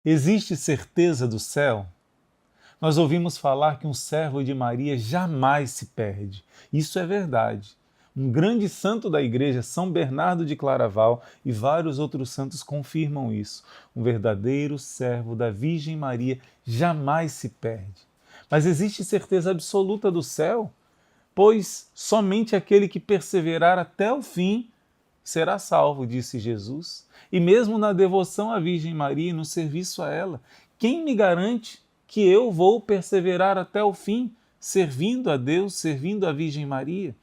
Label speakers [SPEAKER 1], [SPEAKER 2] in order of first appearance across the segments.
[SPEAKER 1] Existe certeza do céu? Nós ouvimos falar que um servo de Maria jamais se perde. Isso é verdade. Um grande santo da igreja, São Bernardo de Claraval, e vários outros santos confirmam isso. Um verdadeiro servo da Virgem Maria jamais se perde. Mas existe certeza absoluta do céu? Pois somente aquele que perseverar até o fim será salvo, disse Jesus. E mesmo na devoção à Virgem Maria e no serviço a ela, quem me garante que eu vou perseverar até o fim, servindo a Deus, servindo a Virgem Maria?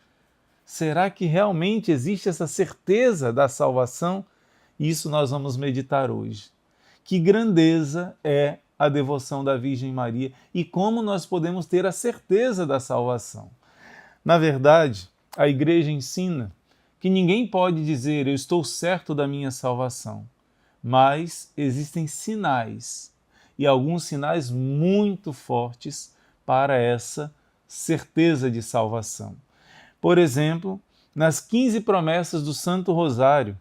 [SPEAKER 1] Será que realmente existe essa certeza da salvação? Isso nós vamos meditar hoje. Que grandeza é a devoção da Virgem Maria e como nós podemos ter a certeza da salvação. Na verdade, a Igreja ensina que ninguém pode dizer eu estou certo da minha salvação, mas existem sinais, e alguns sinais muito fortes para essa certeza de salvação. Por exemplo, nas 15 promessas do Santo Rosário,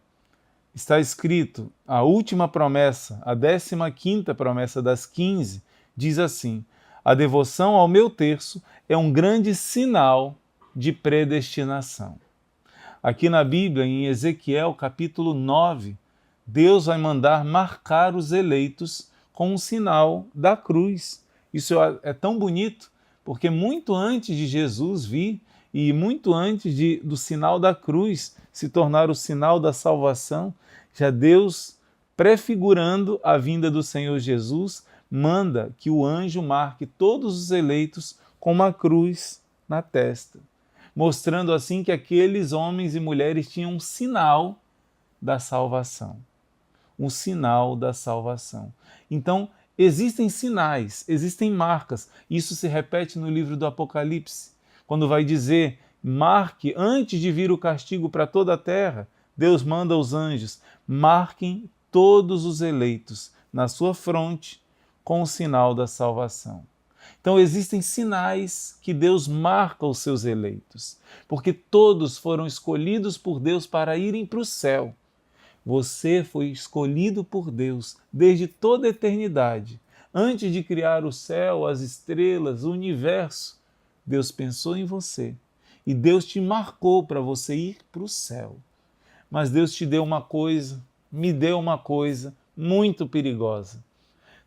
[SPEAKER 1] está escrito, a última promessa, a 15ª promessa das 15, diz assim: a devoção ao meu terço é um grande sinal de predestinação. Aqui na Bíblia, em Ezequiel capítulo 9, Deus vai mandar marcar os eleitos com um sinal da cruz. Isso é tão bonito, porque muito antes de Jesus vir e muito antes do sinal da cruz se tornar o sinal da salvação, já Deus, prefigurando a vinda do Senhor Jesus, manda que o anjo marque todos os eleitos com uma cruz na testa, mostrando assim que aqueles homens e mulheres tinham um sinal da salvação. Um sinal da salvação. Então, existem sinais, existem marcas. Isso se repete no livro do Apocalipse, quando vai dizer, marque, antes de vir o castigo para toda a terra, Deus manda aos anjos, marquem todos os eleitos na sua fronte com o sinal da salvação. Então existem sinais que Deus marca os seus eleitos, porque todos foram escolhidos por Deus para irem para o céu. Você foi escolhido por Deus desde toda a eternidade. Antes de criar o céu, as estrelas, o universo, Deus pensou em você e Deus te marcou para você ir para o céu. Mas Deus te deu uma coisa, me deu uma coisa muito perigosa.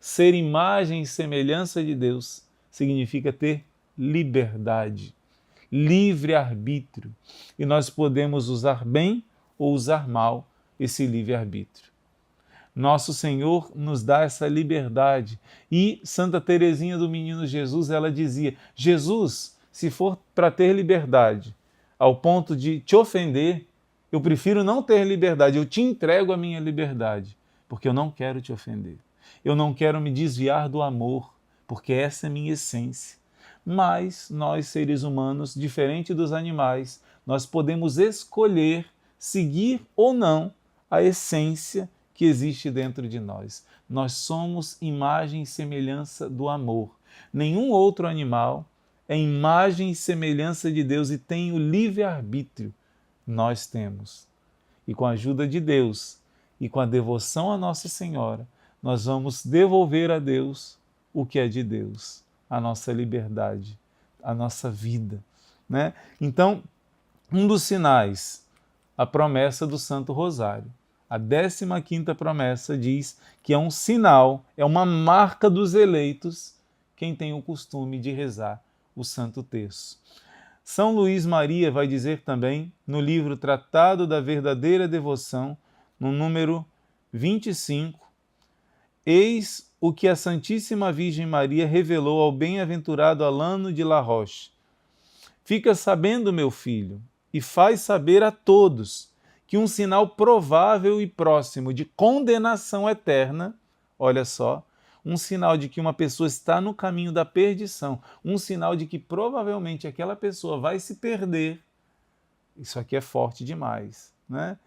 [SPEAKER 1] Ser imagem e semelhança de Deus significa ter liberdade, livre-arbítrio. E nós podemos usar bem ou usar mal esse livre-arbítrio. Nosso Senhor nos dá essa liberdade. E Santa Teresinha do Menino Jesus, ela dizia, Jesus, se for para ter liberdade, ao ponto de te ofender, eu prefiro não ter liberdade, eu te entrego a minha liberdade, porque eu não quero te ofender. Eu não quero me desviar do amor, porque essa é a minha essência. Mas nós, seres humanos, diferente dos animais, nós podemos escolher seguir ou não a essência que existe dentro de nós. Nós somos imagem e semelhança do amor. Nenhum outro animal é imagem e semelhança de Deus e tem o livre-arbítrio. Nós temos. E com a ajuda de Deus e com a devoção a Nossa Senhora, nós vamos devolver a Deus o que é de Deus, a nossa liberdade, a nossa vida, né? Então, um dos sinais, a promessa do Santo Rosário. A 15ª promessa diz que é um sinal, é uma marca dos eleitos, quem tem o costume de rezar o Santo Terço. São Luís Maria vai dizer também, no livro Tratado da Verdadeira Devoção, no número 25, eis o que a Santíssima Virgem Maria revelou ao bem-aventurado Alano de La Roche. Fica sabendo, meu filho, e faz saber a todos que um sinal provável e próximo de condenação eterna, olha só, um sinal de que uma pessoa está no caminho da perdição, um sinal de que provavelmente aquela pessoa vai se perder, isso aqui é forte demais, né?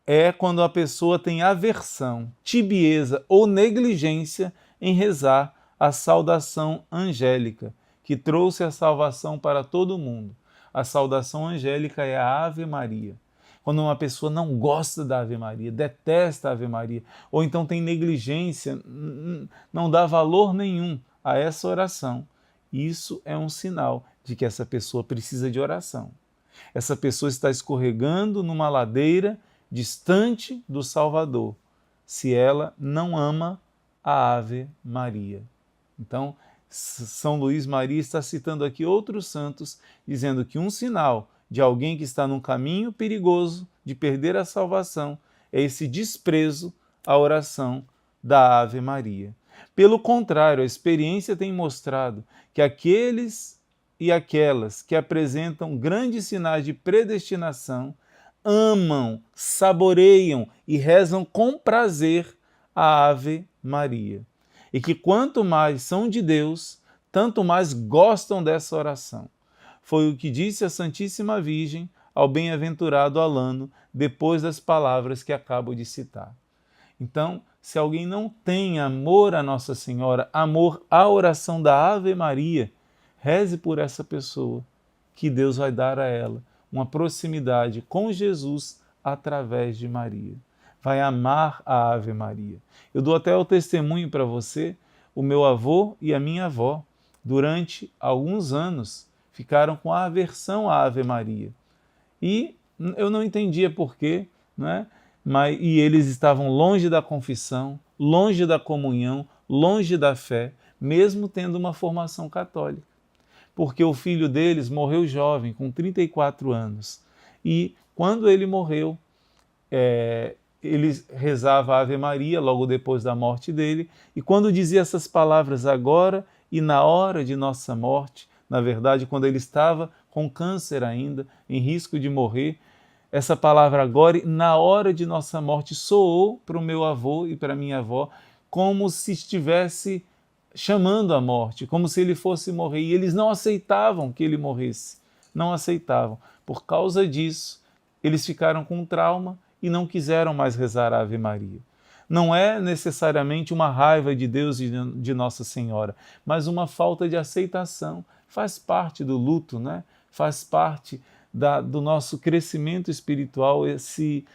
[SPEAKER 1] É quando a pessoa tem aversão, tibieza ou negligência em rezar a saudação angélica, que trouxe a salvação para todo mundo. A saudação angélica é a Ave Maria. quando uma pessoa não gosta da Ave Maria, detesta a Ave Maria, ou então tem negligência, não dá valor nenhum a essa oração, isso é um sinal de que essa pessoa precisa de oração. Essa pessoa está escorregando numa ladeira distante do Salvador, se ela não ama a Ave Maria. Então, São Luís Maria está citando aqui outros santos, dizendo que um sinal de alguém que está num caminho perigoso de perder a salvação é esse desprezo à oração da Ave Maria. Pelo contrário, a experiência tem mostrado que aqueles e aquelas que apresentam grandes sinais de predestinação amam, saboreiam e rezam com prazer a Ave Maria. E que quanto mais são de Deus, tanto mais gostam dessa oração. Foi o que disse a Santíssima Virgem ao bem-aventurado Alano, depois das palavras que acabo de citar. Então, se alguém não tem amor a Nossa Senhora, amor à oração da Ave Maria, reze por essa pessoa, que Deus vai dar a ela uma proximidade com Jesus através de Maria. Vai amar a Ave Maria. Eu dou até o testemunho para você, o meu avô e a minha avó, durante alguns anos, ficaram com a aversão à Ave Maria. E eu não entendia por quê, né? E eles estavam longe da confissão, longe da comunhão, longe da fé, mesmo tendo uma formação católica. Porque o filho deles morreu jovem, com 34 anos. E quando ele morreu, ele rezava a Ave Maria logo depois da morte dele, e quando dizia essas palavras agora e na hora de nossa morte, na verdade, quando ele estava com câncer ainda, em risco de morrer, essa palavra agora, na hora de nossa morte, soou para o meu avô e para a minha avó como se estivesse chamando a morte, como se ele fosse morrer. E eles não aceitavam que ele morresse, não aceitavam. Por causa disso, eles ficaram com trauma e não quiseram mais rezar a Ave Maria. Não é necessariamente uma raiva de Deus e de Nossa Senhora, mas uma falta de aceitação. Faz parte do luto, né? Faz parte do nosso crescimento espiritual, esse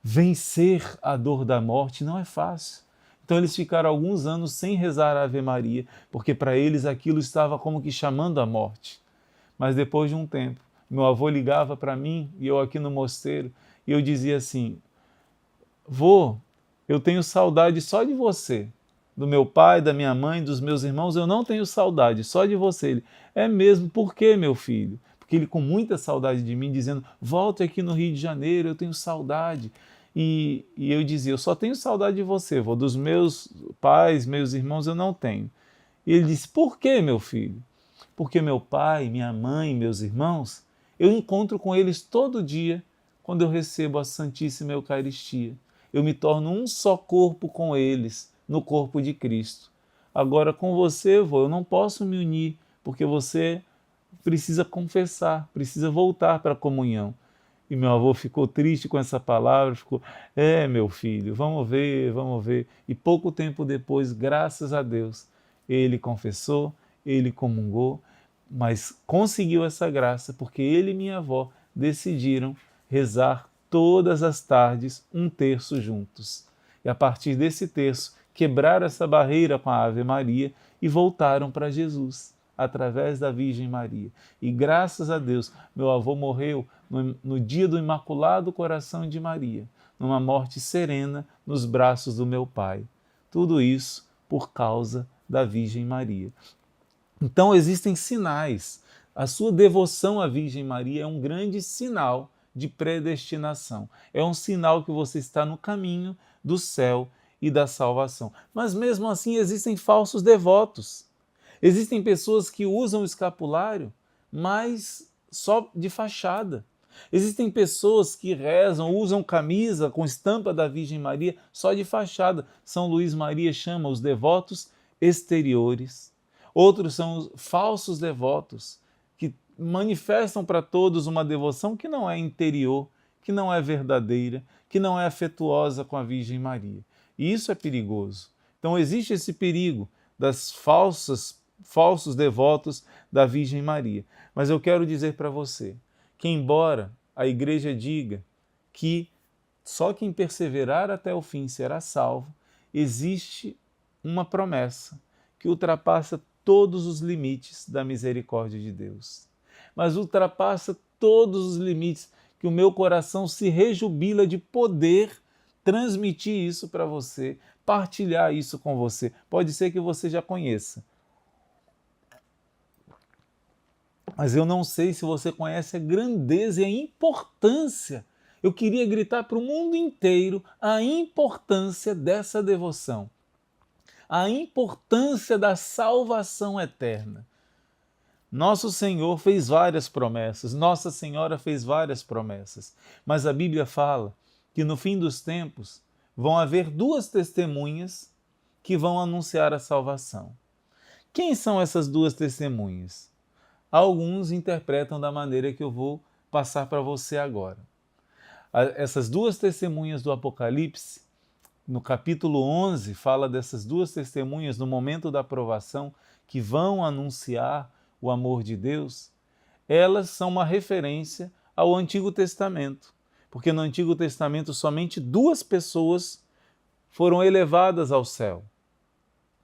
[SPEAKER 1] vencer a dor da morte não é fácil. Então eles ficaram alguns anos sem rezar a Ave Maria, porque para eles aquilo estava como que chamando a morte. Mas depois de um tempo, meu avô ligava para mim, e eu aqui no mosteiro, e eu dizia assim: vô, eu tenho saudade só de você. Do meu pai, da minha mãe, dos meus irmãos, eu não tenho saudade, só de você. Ele: é mesmo? Por quê, meu filho? Porque ele com muita saudade de mim, dizendo: volte aqui no Rio de Janeiro, eu tenho saudade. E eu dizia: eu só tenho saudade de você, vô. Dos meus pais, meus irmãos, eu não tenho. E ele disse: por quê, meu filho? Porque meu pai, minha mãe, meus irmãos, eu encontro com eles todo dia quando eu recebo a Santíssima Eucaristia. Eu me torno um só corpo com eles, no corpo de Cristo. Agora com você, vô, eu não posso me unir, porque você precisa confessar, precisa voltar para a comunhão. E meu avô ficou triste com essa palavra, ficou: meu filho, vamos ver, vamos ver. E pouco tempo depois, graças a Deus, ele confessou, ele comungou, mas conseguiu essa graça porque ele e minha avó decidiram rezar todas as tardes um terço juntos. E a partir desse terço, quebraram essa barreira com a Ave Maria e voltaram para Jesus, através da Virgem Maria. E graças a Deus, meu avô morreu no dia do Imaculado Coração de Maria, numa morte serena nos braços do meu pai. Tudo isso por causa da Virgem Maria. Então existem sinais. A sua devoção à Virgem Maria é um grande sinal de predestinação. É um sinal que você está no caminho do céu e da salvação. Mas mesmo assim existem falsos devotos. Existem pessoas que usam o escapulário, mas só de fachada. Existem pessoas que rezam, usam camisa com estampa da Virgem Maria só de fachada. São Luís Maria chama os devotos exteriores. Outros são os falsos devotos, que manifestam para todos uma devoção que não é interior, que não é verdadeira, que não é afetuosa com a Virgem Maria. E isso é perigoso. Então existe esse perigo das falsos devotos da Virgem Maria. Mas eu quero dizer para você que, embora a Igreja diga que só quem perseverar até o fim será salvo, existe uma promessa que ultrapassa todos os limites da misericórdia de Deus. Mas ultrapassa todos os limites que o meu coração se rejubila de poder transmitir isso para você, partilhar isso com você. Pode ser que você já conheça, mas eu não sei se você conhece a grandeza e a importância. Eu queria gritar para o mundo inteiro a importância dessa devoção, a importância da salvação eterna. Nosso Senhor fez várias promessas, Nossa Senhora fez várias promessas, mas a Bíblia fala que no fim dos tempos vão haver duas testemunhas que vão anunciar a salvação. Quem são essas duas testemunhas? Alguns interpretam da maneira que eu vou passar para você agora. Essas duas testemunhas do Apocalipse, no capítulo 11, fala dessas duas testemunhas no momento da aprovação que vão anunciar o amor de Deus. Elas são uma referência ao Antigo Testamento, porque no Antigo Testamento somente duas pessoas foram elevadas ao céu.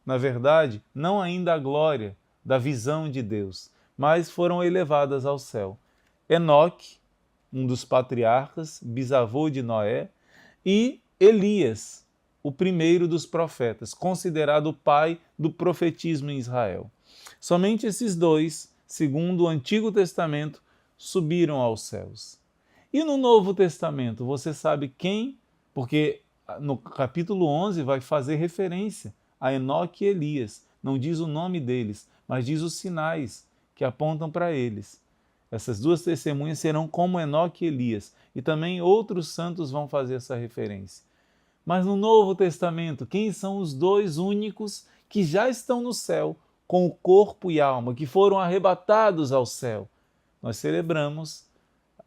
[SPEAKER 1] Na verdade, não ainda a glória da visão de Deus, mas foram elevadas ao céu. Enoque, um dos patriarcas, bisavô de Noé, e Elias, o primeiro dos profetas, considerado o pai do profetismo em Israel. Somente esses dois, segundo o Antigo Testamento, subiram aos céus. E no Novo Testamento, você sabe quem? Porque no capítulo 11 vai fazer referência a Enoque e Elias. Não diz o nome deles, mas diz os sinais que apontam para eles. Essas duas testemunhas serão como Enoque e Elias. E também outros santos vão fazer essa referência. Mas no Novo Testamento, quem são os dois únicos que já estão no céu, com o corpo e alma, que foram arrebatados ao céu? Nós celebramos,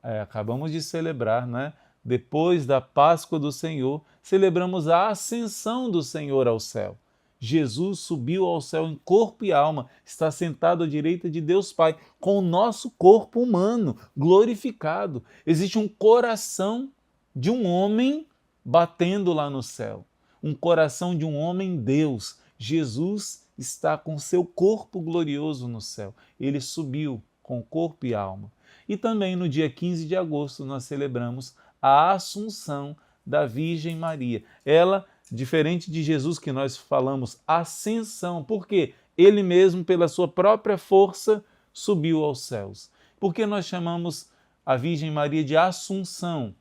[SPEAKER 1] acabamos de celebrar, né? Depois da Páscoa do Senhor, celebramos a ascensão do Senhor ao céu. Jesus subiu ao céu em corpo e alma, está sentado à direita de Deus Pai, com o nosso corpo humano glorificado. Existe um coração de um homem batendo lá no céu, um coração de um homem Deus. Jesus está com seu corpo glorioso no céu. Ele subiu com corpo e alma. E também no dia 15 de agosto nós celebramos a Assunção da Virgem Maria. Ela, diferente de Jesus que nós falamos, ascensão, porque ele mesmo, pela sua própria força, subiu aos céus. Por que nós chamamos a Virgem Maria de Assunção?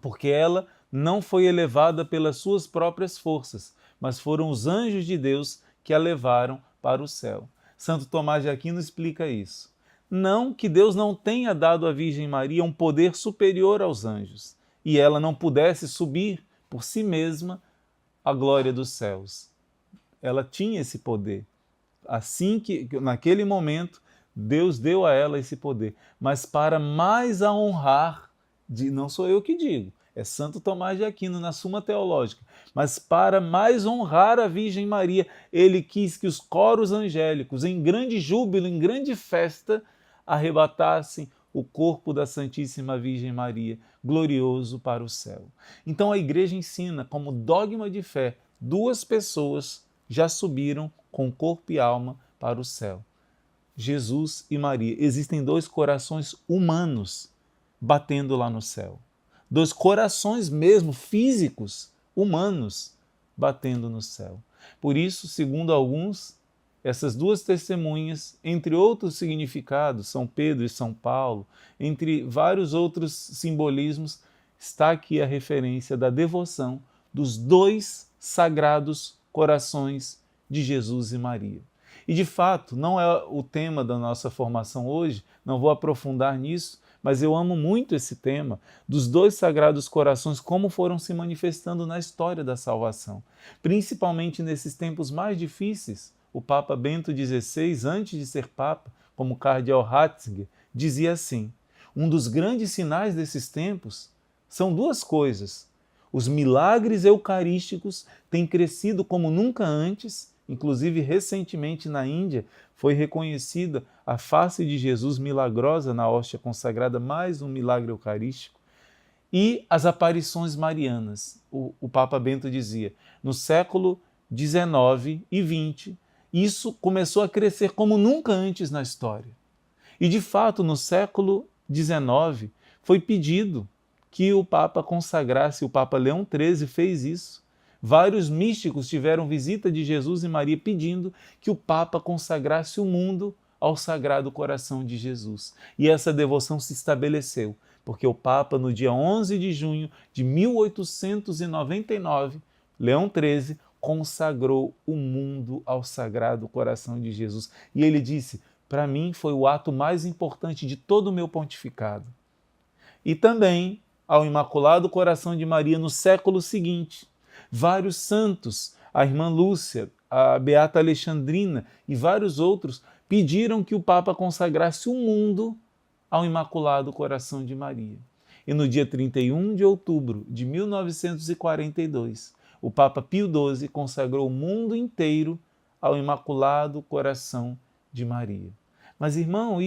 [SPEAKER 1] Porque ela não foi elevada pelas suas próprias forças, mas foram os anjos de Deus que a levaram para o céu. Santo Tomás de Aquino explica isso. Não que Deus não tenha dado à Virgem Maria um poder superior aos anjos, e ela não pudesse subir por si mesma à glória dos céus. Ela tinha esse poder. Assim que, naquele momento, Deus deu a ela esse poder. Mas para mais a honrar, não sou eu que digo, é Santo Tomás de Aquino na Suma Teológica, mas para mais honrar a Virgem Maria, ele quis que os coros angélicos, em grande júbilo, em grande festa, arrebatassem o corpo da Santíssima Virgem Maria, glorioso para o céu. Então a Igreja ensina como dogma de fé, duas pessoas já subiram com corpo e alma para o céu. Jesus e Maria. Existem dois corações humanos batendo lá no céu. Dois corações mesmo, físicos, humanos, batendo no céu. Por isso, segundo alguns, essas duas testemunhas, entre outros significados, São Pedro e São Paulo, entre vários outros simbolismos, está aqui a referência da devoção dos dois sagrados corações de Jesus e Maria. E de fato, não é o tema da nossa formação hoje, não vou aprofundar nisso, mas eu amo muito esse tema dos dois sagrados corações, como foram se manifestando na história da salvação. Principalmente nesses tempos mais difíceis. O Papa Bento XVI, antes de ser Papa, como Cardeal Ratzinger, dizia assim: um dos grandes sinais desses tempos são duas coisas. Os milagres eucarísticos têm crescido como nunca antes. Inclusive, recentemente na Índia, foi reconhecida a face de Jesus milagrosa na hóstia consagrada, mais um milagre eucarístico. e as aparições marianas. O Papa Bento dizia, no século XIX e XX, isso começou a crescer como nunca antes na história. E, de fato, no século XIX, foi pedido que o Papa consagrasse, o Papa Leão XIII fez isso. Vários místicos tiveram visita de Jesus e Maria pedindo que o Papa consagrasse o mundo ao Sagrado Coração de Jesus. E essa devoção se estabeleceu, porque o Papa, no dia 11 de junho de 1899, Leão XIII, consagrou o mundo ao Sagrado Coração de Jesus. E ele disse, para mim foi o ato mais importante de todo o meu pontificado. E também ao Imaculado Coração de Maria no século seguinte. Vários santos, a irmã Lúcia, a Beata Alexandrina e vários outros pediram que o Papa consagrasse o mundo ao Imaculado Coração de Maria. E no dia 31 de outubro de 1942, o Papa Pio XII consagrou o mundo inteiro ao Imaculado Coração de Maria. Mas, irmão,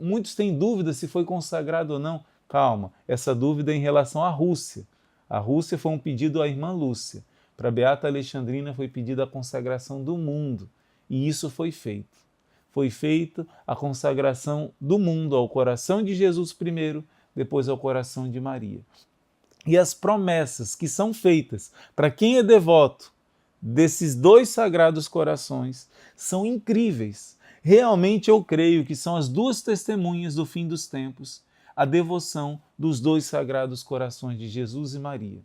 [SPEAKER 1] muitos têm dúvida se foi consagrado ou não. Calma, essa dúvida é em relação à Rússia. A Rússia foi um pedido à irmã Lúcia. Para a Beata Alexandrina foi pedida a consagração do mundo. E isso foi feito. Foi feita a consagração do mundo ao coração de Jesus primeiro, depois ao coração de Maria. E as promessas que são feitas para quem é devoto desses dois sagrados corações são incríveis. Realmente eu creio que são as duas testemunhas do fim dos tempos, a devoção dos dois sagrados corações de Jesus e Maria.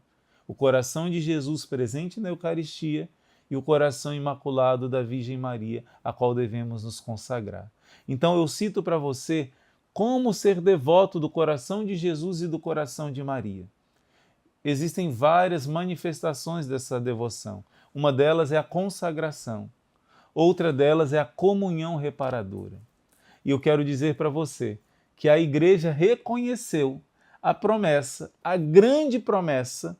[SPEAKER 1] O coração de Jesus presente na Eucaristia e o coração imaculado da Virgem Maria, a qual devemos nos consagrar. Então eu cito para você como ser devoto do coração de Jesus e do coração de Maria. Existem várias manifestações dessa devoção. Uma delas é a consagração. Outra delas é a comunhão reparadora. E eu quero dizer para você que a Igreja reconheceu a promessa, a grande promessa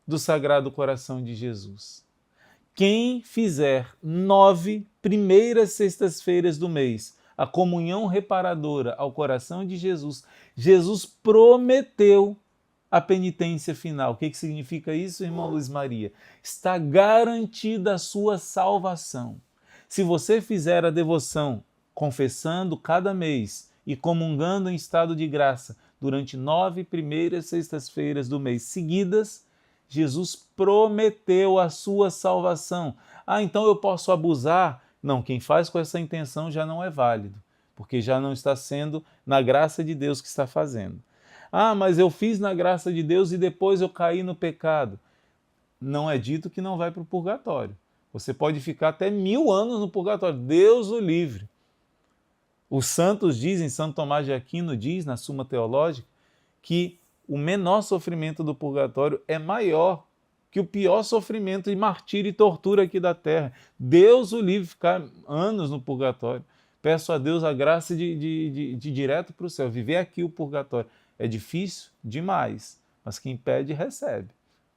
[SPEAKER 1] do Sagrado Coração de Jesus. Quem fizer 9 primeiras sextas-feiras do mês a comunhão reparadora ao coração de Jesus, Jesus prometeu a penitência final. O que significa isso, irmão Luiz Maria? Está garantida a sua salvação. Se você fizer a devoção confessando cada mês e comungando em estado de graça durante 9 primeiras sextas-feiras do mês seguidas, Jesus prometeu a sua salvação. Ah, então eu posso abusar? Não, quem faz com essa intenção já não é válido, porque já não está sendo na graça de Deus que está fazendo. Ah, mas eu fiz na graça de Deus e depois eu caí no pecado. Não é dito que não vai para o purgatório. Você pode ficar até 1000 anos no purgatório. Deus o livre. Os santos dizem, Santo Tomás de Aquino diz na Suma Teológica, que o menor sofrimento do purgatório é maior que o pior sofrimento de martírio e tortura aqui da terra. Deus o livre ficar anos no purgatório. Peço a Deus a graça de direto para o céu, viver aqui o purgatório. É difícil? Demais, mas quem pede, recebe.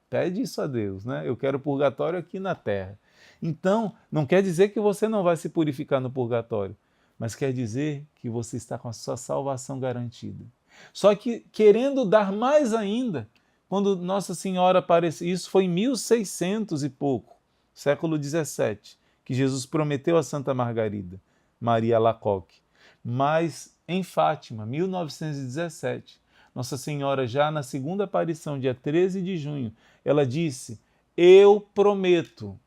[SPEAKER 1] Pede isso a Deus, né? Eu quero purgatório aqui na terra. Então, não quer dizer que você não vai se purificar no purgatório, mas quer dizer que você está com a sua salvação garantida. Só que, querendo dar mais ainda, quando Nossa Senhora apareceu, isso foi em 1600 e pouco, século XVII, que Jesus prometeu a Santa Margarida, Maria Alacoque. Mas em Fátima, 1917, Nossa Senhora, já na segunda aparição, dia 13 de junho, ela disse: eu prometo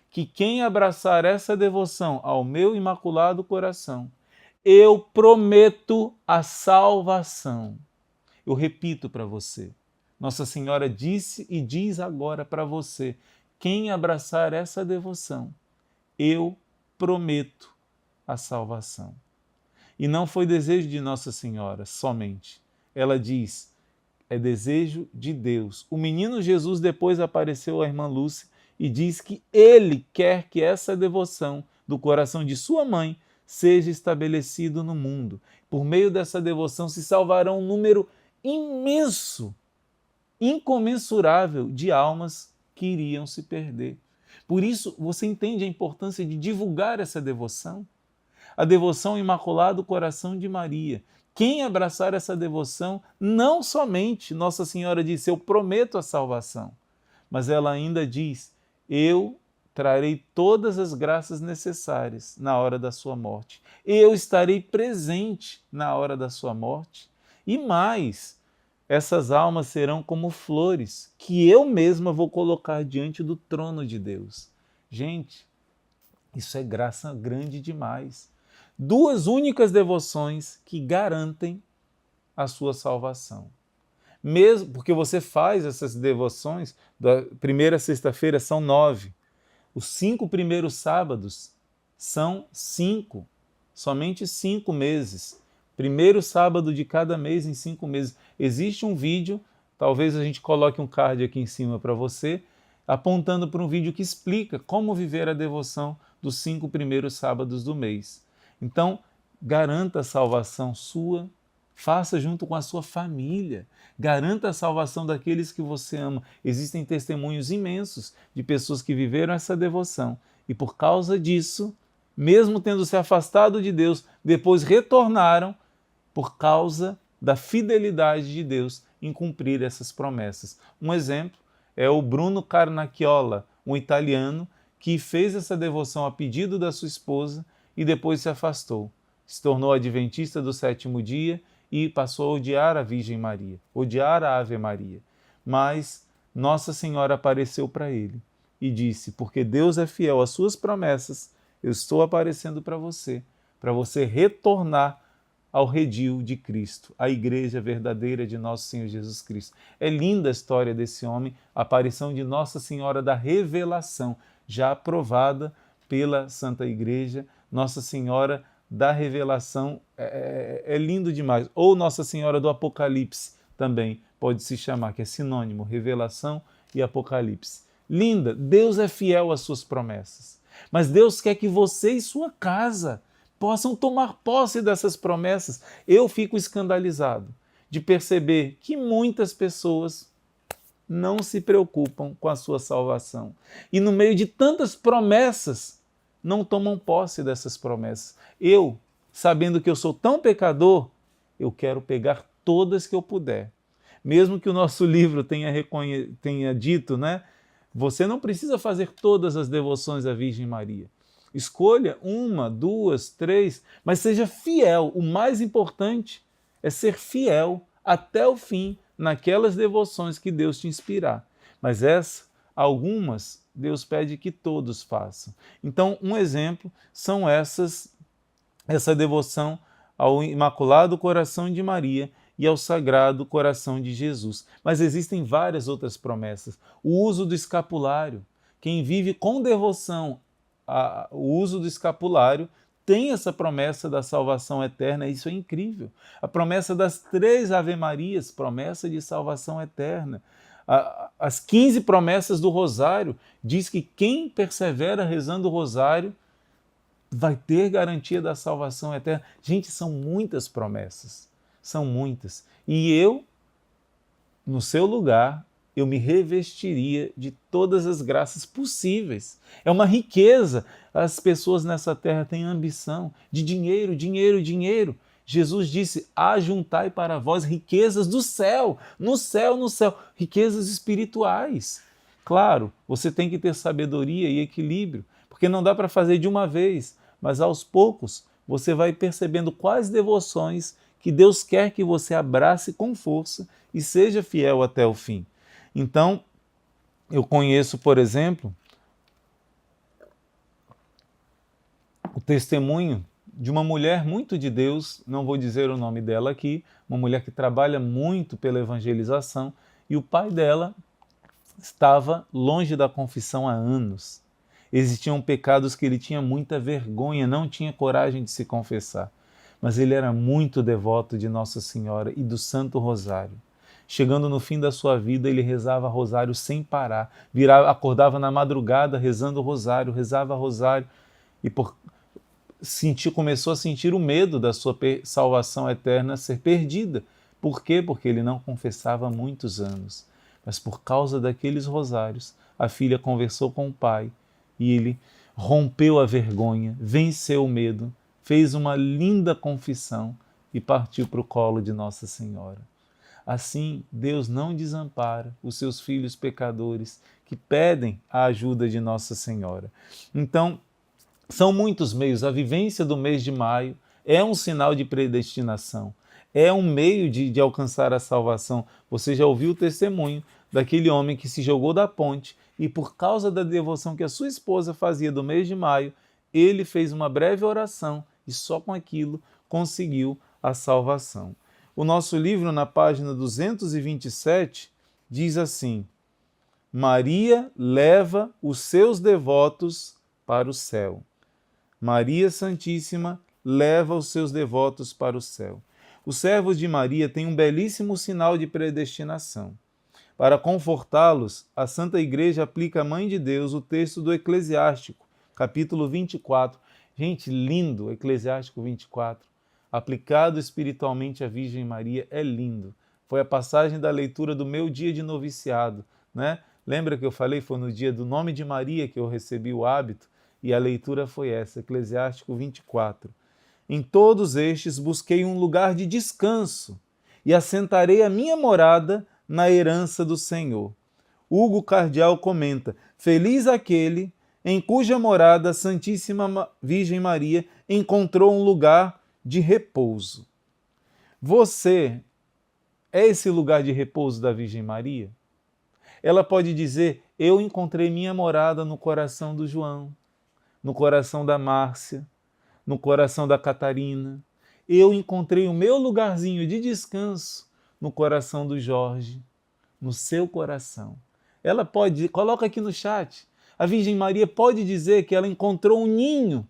[SPEAKER 1] que quem abraçar essa devoção ao meu Imaculado Coração, eu prometo a salvação. Eu repito para você, Nossa Senhora disse e diz agora para você, quem abraçar essa devoção, eu prometo a salvação. E não foi desejo de Nossa Senhora somente. Ela diz, é desejo de Deus. O menino Jesus depois apareceu à irmã Lúcia e diz que ele quer que essa devoção do coração de sua mãe seja estabelecido no mundo. Por meio dessa devoção se salvará um número imenso, incomensurável de almas que iriam se perder. Por isso, você entende a importância de divulgar essa devoção? A devoção ao Imaculado Coração de Maria, Quem abraçar essa devoção, não somente Nossa Senhora disse, eu prometo a salvação, mas ela ainda diz, eu trarei todas as graças necessárias na hora da sua morte. Eu estarei presente na hora da sua morte. E mais, essas almas serão como flores que eu mesma vou colocar diante do trono de Deus. Gente, isso é graça grande demais. Duas únicas devoções que garantem a sua salvação. Mesmo porque você faz essas devoções, da primeira sexta-feira são 9. Os 5 primeiros sábados são 5, somente 5 meses. Primeiro sábado de cada mês em 5 meses. Existe um vídeo, talvez a gente coloque um card aqui em cima para você, apontando para um vídeo que explica como viver a devoção dos 5 primeiros sábados do mês. Então, garanta a salvação sua, faça junto com a sua família, garanta a salvação daqueles que você ama. Existem testemunhos imensos de pessoas que viveram essa devoção e por causa disso, mesmo tendo se afastado de Deus, depois retornaram por causa da fidelidade de Deus em cumprir essas promessas. Um exemplo é o Bruno Carnacchiola, um italiano que fez essa devoção a pedido da sua esposa e depois se afastou. Se tornou adventista do 7º dia e passou a odiar a Virgem Maria, odiar a Ave Maria. Mas Nossa Senhora apareceu para ele e disse, porque Deus é fiel às suas promessas, eu estou aparecendo para você retornar ao redil de Cristo, a igreja verdadeira de nosso Senhor Jesus Cristo. É linda a história desse homem, a aparição de Nossa Senhora da Revelação, já aprovada pela Santa Igreja. Nossa Senhora da Revelação é lindo demais. Ou Nossa Senhora do Apocalipse também pode se chamar, que é sinônimo, Revelação e Apocalipse. Linda, Deus é fiel às suas promessas. Mas Deus quer que você e sua casa possam tomar posse dessas promessas. Eu fico escandalizado de perceber que muitas pessoas não se preocupam com a sua salvação. E no meio de tantas promessas, não tomam posse dessas promessas. Eu, sabendo que eu sou tão pecador, eu quero pegar todas que eu puder. Mesmo que o nosso livro tenha dito, né? Você não precisa fazer todas as devoções à Virgem Maria. Escolha 1, 2, 3, mas seja fiel. O mais importante é ser fiel até o fim naquelas devoções que Deus te inspirar. Mas algumas, Deus pede que todos façam. Então, um exemplo são essa devoção ao Imaculado Coração de Maria e ao Sagrado Coração de Jesus. Mas existem várias outras promessas. O uso do escapulário. Quem vive com devoção o uso do escapulário tem essa promessa da salvação eterna, isso é incrível. A promessa das 3 Ave-Marias, promessa de salvação eterna. As 15 promessas do Rosário diz que quem persevera rezando o Rosário vai ter garantia da salvação eterna. Gente, são muitas promessas, são muitas. E eu, no seu lugar, eu me revestiria de todas as graças possíveis. É uma riqueza. As pessoas nessa terra têm ambição de dinheiro, dinheiro, dinheiro. Jesus disse, ajuntai para vós riquezas do céu, no céu, no céu, riquezas espirituais. Claro, você tem que ter sabedoria e equilíbrio, porque não dá para fazer de uma vez, mas aos poucos você vai percebendo quais devoções que Deus quer que você abrace com força e seja fiel até o fim. Então, eu conheço, por exemplo, o testemunho de uma mulher muito de Deus, não vou dizer o nome dela aqui, uma mulher que trabalha muito pela evangelização, e o pai dela estava longe da confissão há anos. Existiam pecados que ele tinha muita vergonha, não tinha coragem de se confessar, mas ele era muito devoto de Nossa Senhora e do Santo Rosário. Chegando no fim da sua vida, ele rezava rosário sem parar, acordava na madrugada rezando rosário, rezava rosário, e começou a sentir o medo da sua salvação eterna ser perdida. Por quê? Porque ele não confessava há muitos anos. Mas por causa daqueles rosários, a filha conversou com o pai, e ele rompeu a vergonha, venceu o medo, fez uma linda confissão, e partiu para o colo de Nossa Senhora. Assim, Deus não desampara os seus filhos pecadores que pedem a ajuda de Nossa Senhora. Então, são muitos meios. A vivência do mês de maio é um sinal de predestinação, é um meio de alcançar a salvação. Você já ouviu o testemunho daquele homem que se jogou da ponte e, por causa da devoção que a sua esposa fazia do mês de maio, ele fez uma breve oração e só com aquilo conseguiu a salvação. O nosso livro, na página 227, diz assim: Maria leva os seus devotos para o céu. Maria Santíssima leva os seus devotos para o céu. Os servos de Maria têm um belíssimo sinal de predestinação. Para confortá-los, a Santa Igreja aplica à Mãe de Deus o texto do Eclesiástico, capítulo 24. Gente, lindo, Eclesiástico 24. Aplicado espiritualmente à Virgem Maria, é lindo. Foi a passagem da leitura do meu dia de noviciado, né? Lembra que eu falei? Foi no dia do nome de Maria que eu recebi o hábito, e a leitura foi essa, Eclesiástico 24. Em todos estes busquei um lugar de descanso e assentarei a minha morada na herança do Senhor. Hugo Cardial comenta: feliz aquele em cuja morada a Santíssima Virgem Maria encontrou um lugar de repouso. Você é esse lugar de repouso da Virgem Maria? Ela pode dizer: eu encontrei minha morada no coração do João, no coração da Márcia, no coração da Catarina. Eu encontrei o meu lugarzinho de descanso no coração do Jorge, no seu coração. Ela pode, coloca aqui no chat, a Virgem Maria pode dizer que ela encontrou um ninho,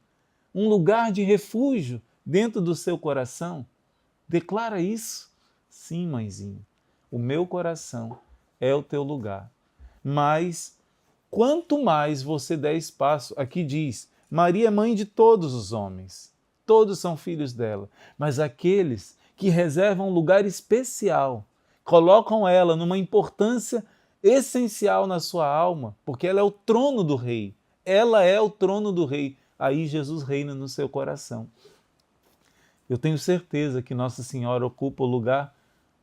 [SPEAKER 1] um lugar de refúgio dentro do seu coração. Declara isso. Sim, mãezinha, o meu coração é o teu lugar. Mas quanto mais você der espaço, aqui diz, Maria é mãe de todos os homens, todos são filhos dela, mas aqueles que reservam um lugar especial, colocam ela numa importância essencial na sua alma, porque ela é o trono do rei, ela é o trono do rei, aí Jesus reina no seu coração. Eu tenho certeza que Nossa Senhora ocupa o lugar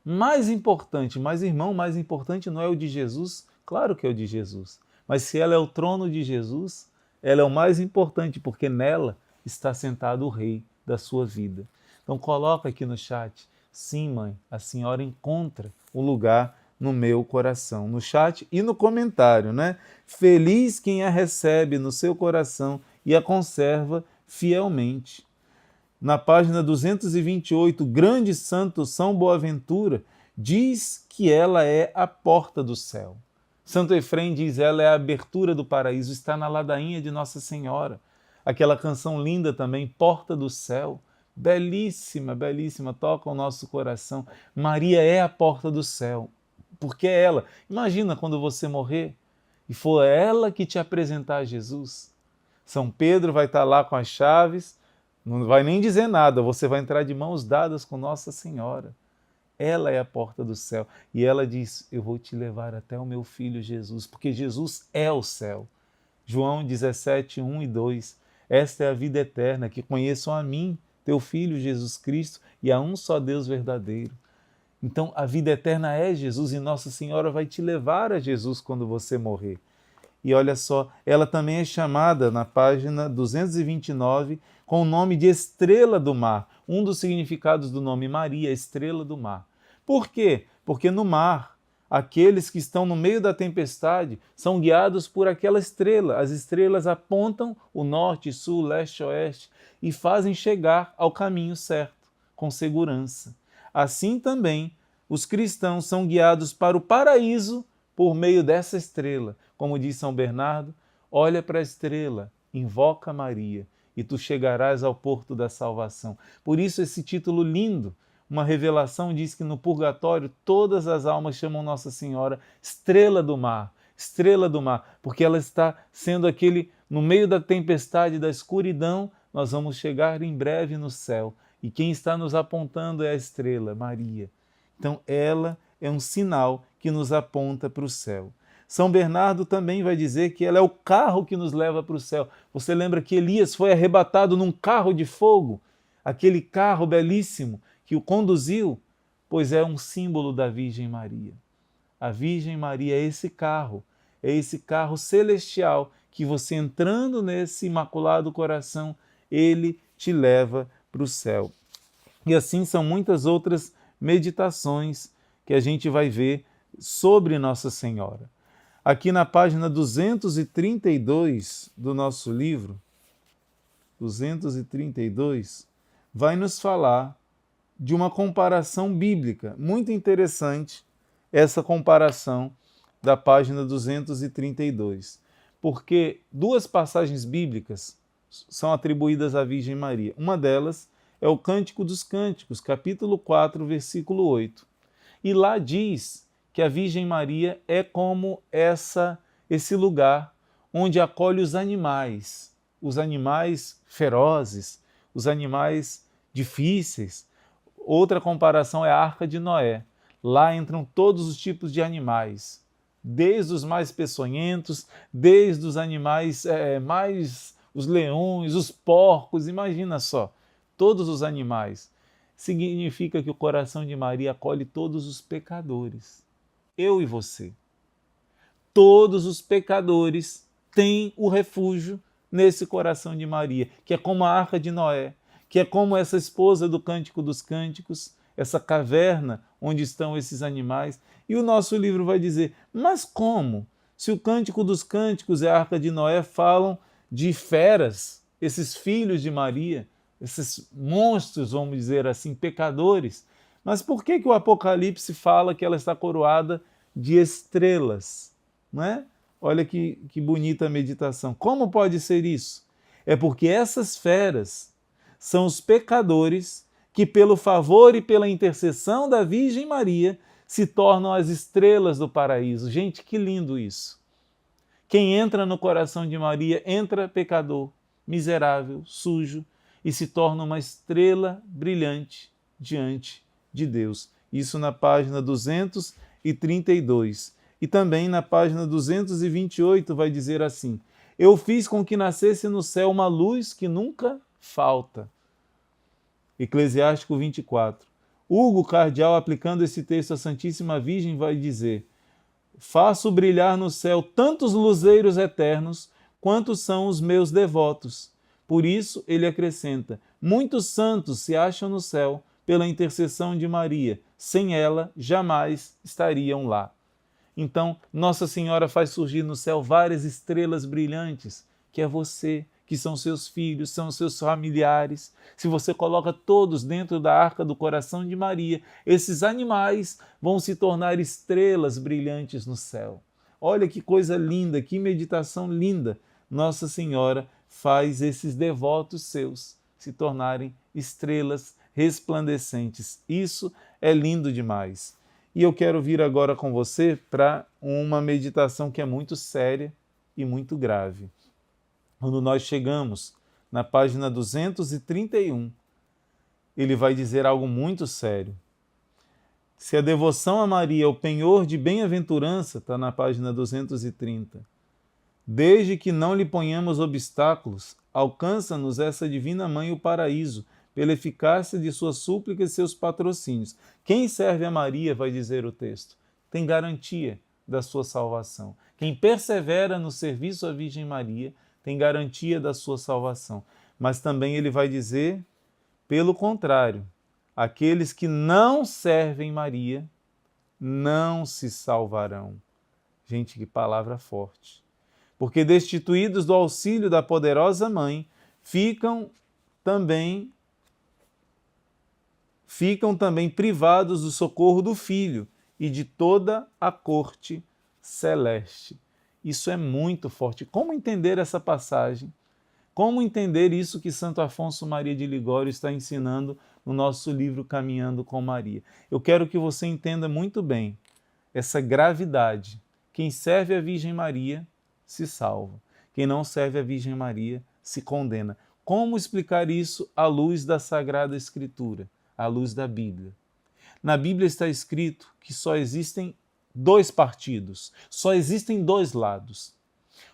[SPEAKER 1] mais importante, mas irmão, mais importante não é o de Jesus? Claro que é o de Jesus, mas se ela é o trono de Jesus, ela é o mais importante, porque nela está sentado o rei da sua vida. Então coloca aqui no chat, sim mãe, a senhora encontra um lugar no meu coração, no chat e no comentário, né? Feliz quem a recebe no seu coração e a conserva fielmente. Na página 228, grande santo São Boaventura diz que ela é a porta do céu. Santo Efrem diz ela é a abertura do paraíso, está na ladainha de Nossa Senhora. Aquela canção linda também, Porta do Céu, belíssima, belíssima, toca o nosso coração. Maria é a porta do céu, porque é ela. Imagina quando você morrer e for ela que te apresentar a Jesus. São Pedro vai estar lá com as chaves, não vai nem dizer nada, você vai entrar de mãos dadas com Nossa Senhora. Ela é a porta do céu. E ela diz, eu vou te levar até o meu filho Jesus, porque Jesus é o céu. João 17, 1 e 2. Esta é a vida eterna, que conheçam a mim, teu filho Jesus Cristo, e a um só Deus verdadeiro. Então a vida eterna é Jesus e Nossa Senhora vai te levar a Jesus quando você morrer. E olha só, ela também é chamada na página 229 com o nome de Estrela do Mar. Um dos significados do nome Maria, Estrela do Mar. Por quê? Porque no mar, aqueles que estão no meio da tempestade são guiados por aquela estrela. As estrelas apontam o norte, sul, leste, oeste e fazem chegar ao caminho certo, com segurança. Assim também, os cristãos são guiados para o paraíso por meio dessa estrela. Como diz São Bernardo, olha para a estrela, invoca Maria e tu chegarás ao porto da salvação. Por isso esse título lindo, uma revelação diz que no purgatório todas as almas chamam Nossa Senhora Estrela do Mar, porque ela está sendo aquele, no meio da tempestade, da escuridão, nós vamos chegar em breve no céu. E quem está nos apontando é a estrela, Maria. Então ela é um sinal que nos aponta para o céu. São Bernardo também vai dizer que ela é o carro que nos leva para o céu. Você lembra que Elias foi arrebatado num carro de fogo? Aquele carro belíssimo que o conduziu? Pois é um símbolo da Virgem Maria. A Virgem Maria é esse carro celestial que você entrando nesse Imaculado Coração, ele te leva para o céu. E assim são muitas outras meditações que a gente vai ver sobre Nossa Senhora. Aqui na página 232 do nosso livro, 232, vai nos falar de uma comparação bíblica muito interessante, essa comparação da página 232, porque duas passagens bíblicas são atribuídas à Virgem Maria. Uma delas é o Cântico dos Cânticos, capítulo 4, versículo 8. E lá diz que a Virgem Maria é como esse lugar onde acolhe os animais ferozes, os animais difíceis. Outra comparação é a Arca de Noé. Lá entram todos os tipos de animais, desde os mais peçonhentos, desde os animais os leões, os porcos, imagina só, todos os animais. Significa que o coração de Maria acolhe todos os pecadores. Eu e você. Todos os pecadores têm o refúgio nesse coração de Maria, que é como a Arca de Noé, que é como essa esposa do Cântico dos Cânticos, essa caverna onde estão esses animais. E o nosso livro vai dizer, mas como? Se o Cântico dos Cânticos e a Arca de Noé falam de feras, esses filhos de Maria, esses monstros, vamos dizer assim, pecadores, mas por que o Apocalipse fala que ela está coroada de estrelas? Não é? Olha que bonita meditação. Como pode ser isso? É porque essas feras são os pecadores que, pelo favor e pela intercessão da Virgem Maria, se tornam as estrelas do paraíso. Gente, que lindo isso! Quem entra no coração de Maria entra pecador, miserável, sujo, e se torna uma estrela brilhante diante de Deus. Isso na página 232. E também na página 228 vai dizer assim: eu fiz com que nascesse no céu uma luz que nunca falta. Eclesiástico 24. Hugo Cardial, aplicando esse texto à Santíssima Virgem, vai dizer: faço brilhar no céu tantos luzeiros eternos quantos são os meus devotos. Por isso, ele acrescenta: muitos santos se acham no céu pela intercessão de Maria. Sem ela, jamais estariam lá. Então, Nossa Senhora faz surgir no céu várias estrelas brilhantes, que é você, que são seus filhos, são seus familiares. Se você coloca todos dentro da arca do coração de Maria, esses animais vão se tornar estrelas brilhantes no céu. Olha que coisa linda, que meditação linda. Nossa Senhora faz esses devotos seus se tornarem estrelas resplandecentes. Isso é lindo demais. E eu quero vir agora com você para uma meditação que é muito séria e muito grave. Quando nós chegamos na página 231, ele vai dizer algo muito sério. Se a devoção a Maria é o penhor de bem-aventurança, está na página 230, desde que não lhe ponhamos obstáculos, alcança-nos essa divina mãe o paraíso, pela eficácia de suas súplicas e seus patrocínios. Quem serve a Maria, vai dizer o texto, tem garantia da sua salvação. Quem persevera no serviço à Virgem Maria tem garantia da sua salvação. Mas também ele vai dizer, pelo contrário, aqueles que não servem Maria não se salvarão. Gente, que palavra forte. Porque destituídos do auxílio da poderosa mãe, ficam também privados do socorro do Filho e de toda a corte celeste. Isso é muito forte. Como entender essa passagem? Como entender isso que Santo Afonso Maria de Ligório está ensinando no nosso livro Caminhando com Maria? Eu quero que você entenda muito bem essa gravidade. Quem serve a Virgem Maria se salva. Quem não serve a Virgem Maria se condena. Como explicar isso à luz da Sagrada Escritura, à luz da Bíblia? Na Bíblia está escrito que só existem dois partidos, só existem dois lados.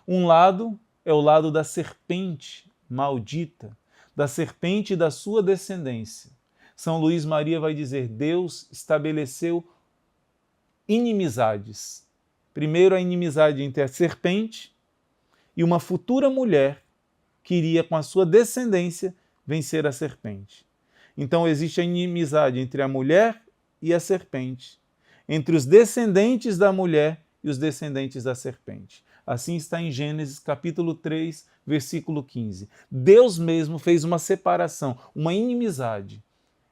[SPEAKER 1] Um lado é o lado da serpente maldita, da serpente e da sua descendência. São Luís Maria vai dizer: Deus estabeleceu inimizades. Primeiro, a inimizade entre a serpente e uma futura mulher que iria, com a sua descendência, vencer a serpente. Então, existe a inimizade entre a mulher e a serpente, entre os descendentes da mulher e os descendentes da serpente. Assim está em Gênesis capítulo 3, versículo 15. Deus mesmo fez uma separação, uma inimizade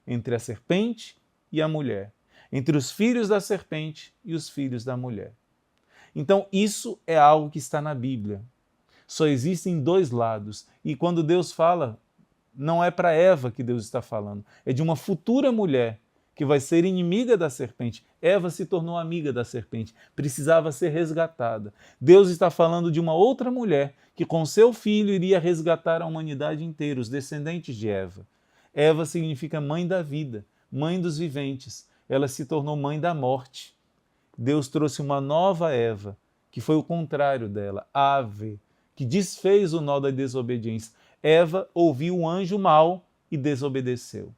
[SPEAKER 1] entre a serpente e a mulher, entre os filhos da serpente e os filhos da mulher. Então, isso é algo que está na Bíblia. Só existem dois lados. E quando Deus fala, não é para Eva que Deus está falando, é de uma futura mulher que vai ser inimiga da serpente. Eva se tornou amiga da serpente, precisava ser resgatada. Deus está falando de uma outra mulher que com seu filho iria resgatar a humanidade inteira, os descendentes de Eva. Eva significa mãe da vida, mãe dos viventes. Ela se tornou mãe da morte. Deus trouxe uma nova Eva, que foi o contrário dela, Ave, que desfez o nó da desobediência. Eva ouviu o anjo mau e desobedeceu.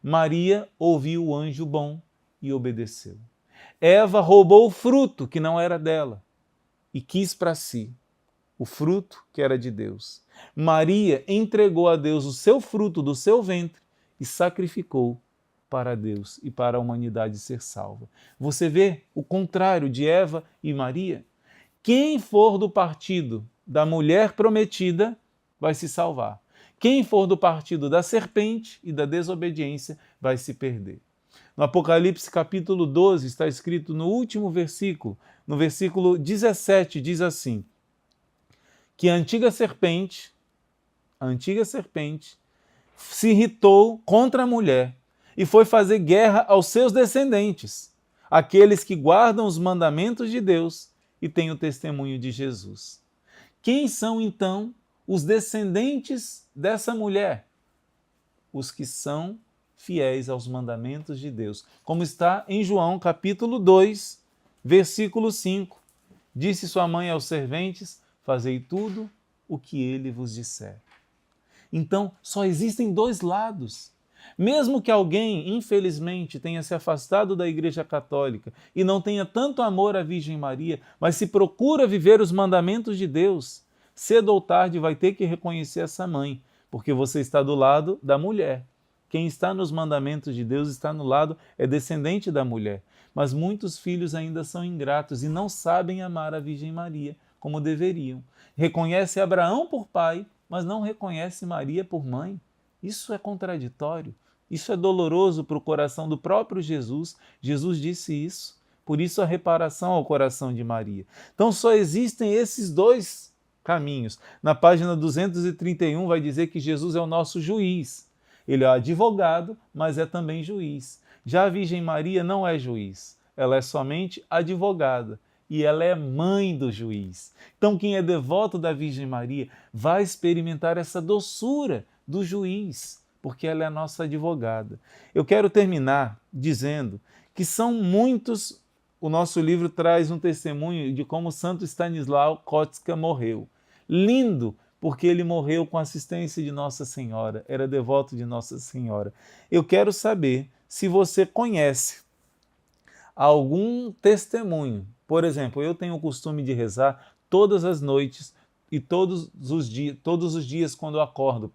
[SPEAKER 1] Maria ouviu o anjo bom e obedeceu. Eva roubou o fruto que não era dela e quis para si o fruto que era de Deus. Maria entregou a Deus o seu fruto do seu ventre e sacrificou para Deus e para a humanidade ser salva. Você vê o contrário de Eva e Maria? Quem for do partido da mulher prometida vai se salvar. Quem for do partido da serpente e da desobediência vai se perder. No Apocalipse capítulo 12 está escrito no último versículo, no versículo 17, diz assim, que a antiga serpente se irritou contra a mulher e foi fazer guerra aos seus descendentes, aqueles que guardam os mandamentos de Deus e têm o testemunho de Jesus. Quem são então os descendentes dessa mulher? Os que são fiéis aos mandamentos de Deus. Como está em João capítulo 2, versículo 5. Disse sua mãe aos serventes: fazei tudo o que ele vos disser. Então, só existem dois lados. Mesmo que alguém, infelizmente, tenha se afastado da Igreja Católica e não tenha tanto amor à Virgem Maria, mas se procura viver os mandamentos de Deus, cedo ou tarde vai ter que reconhecer essa mãe, porque você está do lado da mulher. Quem está nos mandamentos de Deus está no lado, é descendente da mulher. Mas muitos filhos ainda são ingratos e não sabem amar a Virgem Maria como deveriam. Reconhece Abraão por pai, mas não reconhece Maria por mãe. Isso é contraditório. Isso é doloroso para o coração do próprio Jesus. Jesus disse isso. Por isso a reparação ao coração de Maria. Então só existem esses dois caminhos. Na página 231 vai dizer que Jesus é o nosso juiz. Ele é advogado, mas é também juiz. Já a Virgem Maria não é juiz. Ela é somente advogada. E ela é mãe do juiz. Então quem é devoto da Virgem Maria vai experimentar essa doçura do juiz, porque ela é a nossa advogada. Eu quero terminar dizendo que são muitos, o nosso livro traz um testemunho de como Santo Stanislau Kostka morreu. Lindo, porque ele morreu com a assistência de Nossa Senhora, era devoto de Nossa Senhora. Eu quero saber se você conhece algum testemunho. Por exemplo, eu tenho o costume de rezar todas as noites e todos os dias quando eu acordo,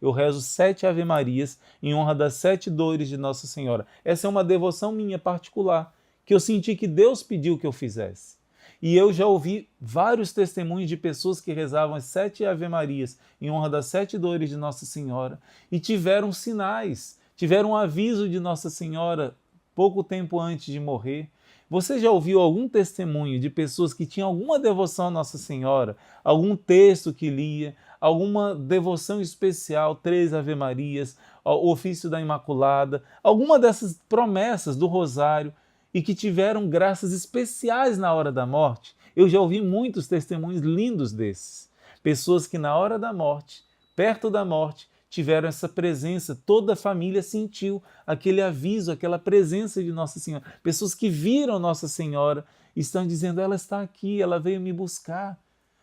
[SPEAKER 1] eu rezo 7 Ave-Marias em honra das 7 dores de Nossa Senhora. Essa é uma devoção minha particular, que eu senti que Deus pediu que eu fizesse. E eu já ouvi vários testemunhos de pessoas que rezavam as 7 Ave-Marias em honra das 7 dores de Nossa Senhora e tiveram sinais, tiveram um aviso de Nossa Senhora pouco tempo antes de morrer. Você já ouviu algum testemunho de pessoas que tinham alguma devoção a Nossa Senhora, algum texto que lia, alguma devoção especial, 3 Ave-Marias, o ofício da Imaculada, alguma dessas promessas do Rosário e que tiveram graças especiais na hora da morte? Eu já ouvi muitos testemunhos lindos desses. Pessoas que na hora da morte, perto da morte, tiveram essa presença, toda a família sentiu aquele aviso, aquela presença de Nossa Senhora. Pessoas que viram Nossa Senhora estão dizendo: ela está aqui, ela veio me buscar.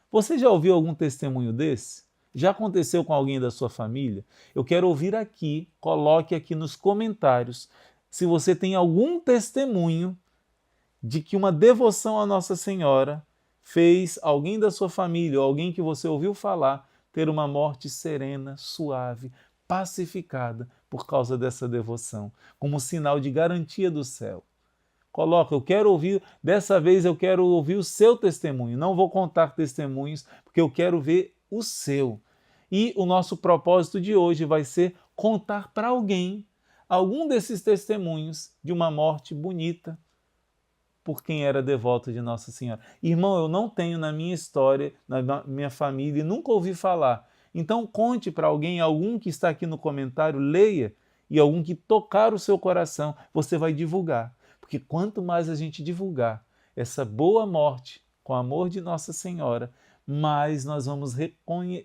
[SPEAKER 1] Você já ouviu algum testemunho desse? Já aconteceu com alguém da sua família? Eu quero ouvir aqui, coloque aqui nos comentários, se você tem algum testemunho de que uma devoção à Nossa Senhora fez alguém da sua família ou alguém que você ouviu falar ter uma morte serena, suave, pacificada por causa dessa devoção, como sinal de garantia do céu. Coloca, eu quero ouvir, dessa vez eu quero ouvir o seu testemunho. Não vou contar testemunhos, porque eu quero ver o seu. E o nosso propósito de hoje vai ser contar para alguém algum desses testemunhos de uma morte bonita por quem era devoto de Nossa Senhora. Irmão, eu não tenho na minha história, na minha família, nunca ouvi falar. Então conte para alguém, algum que está aqui no comentário, leia, e algum que tocar o seu coração, você vai divulgar. Porque quanto mais a gente divulgar essa boa morte com o amor de Nossa Senhora, mais nós vamos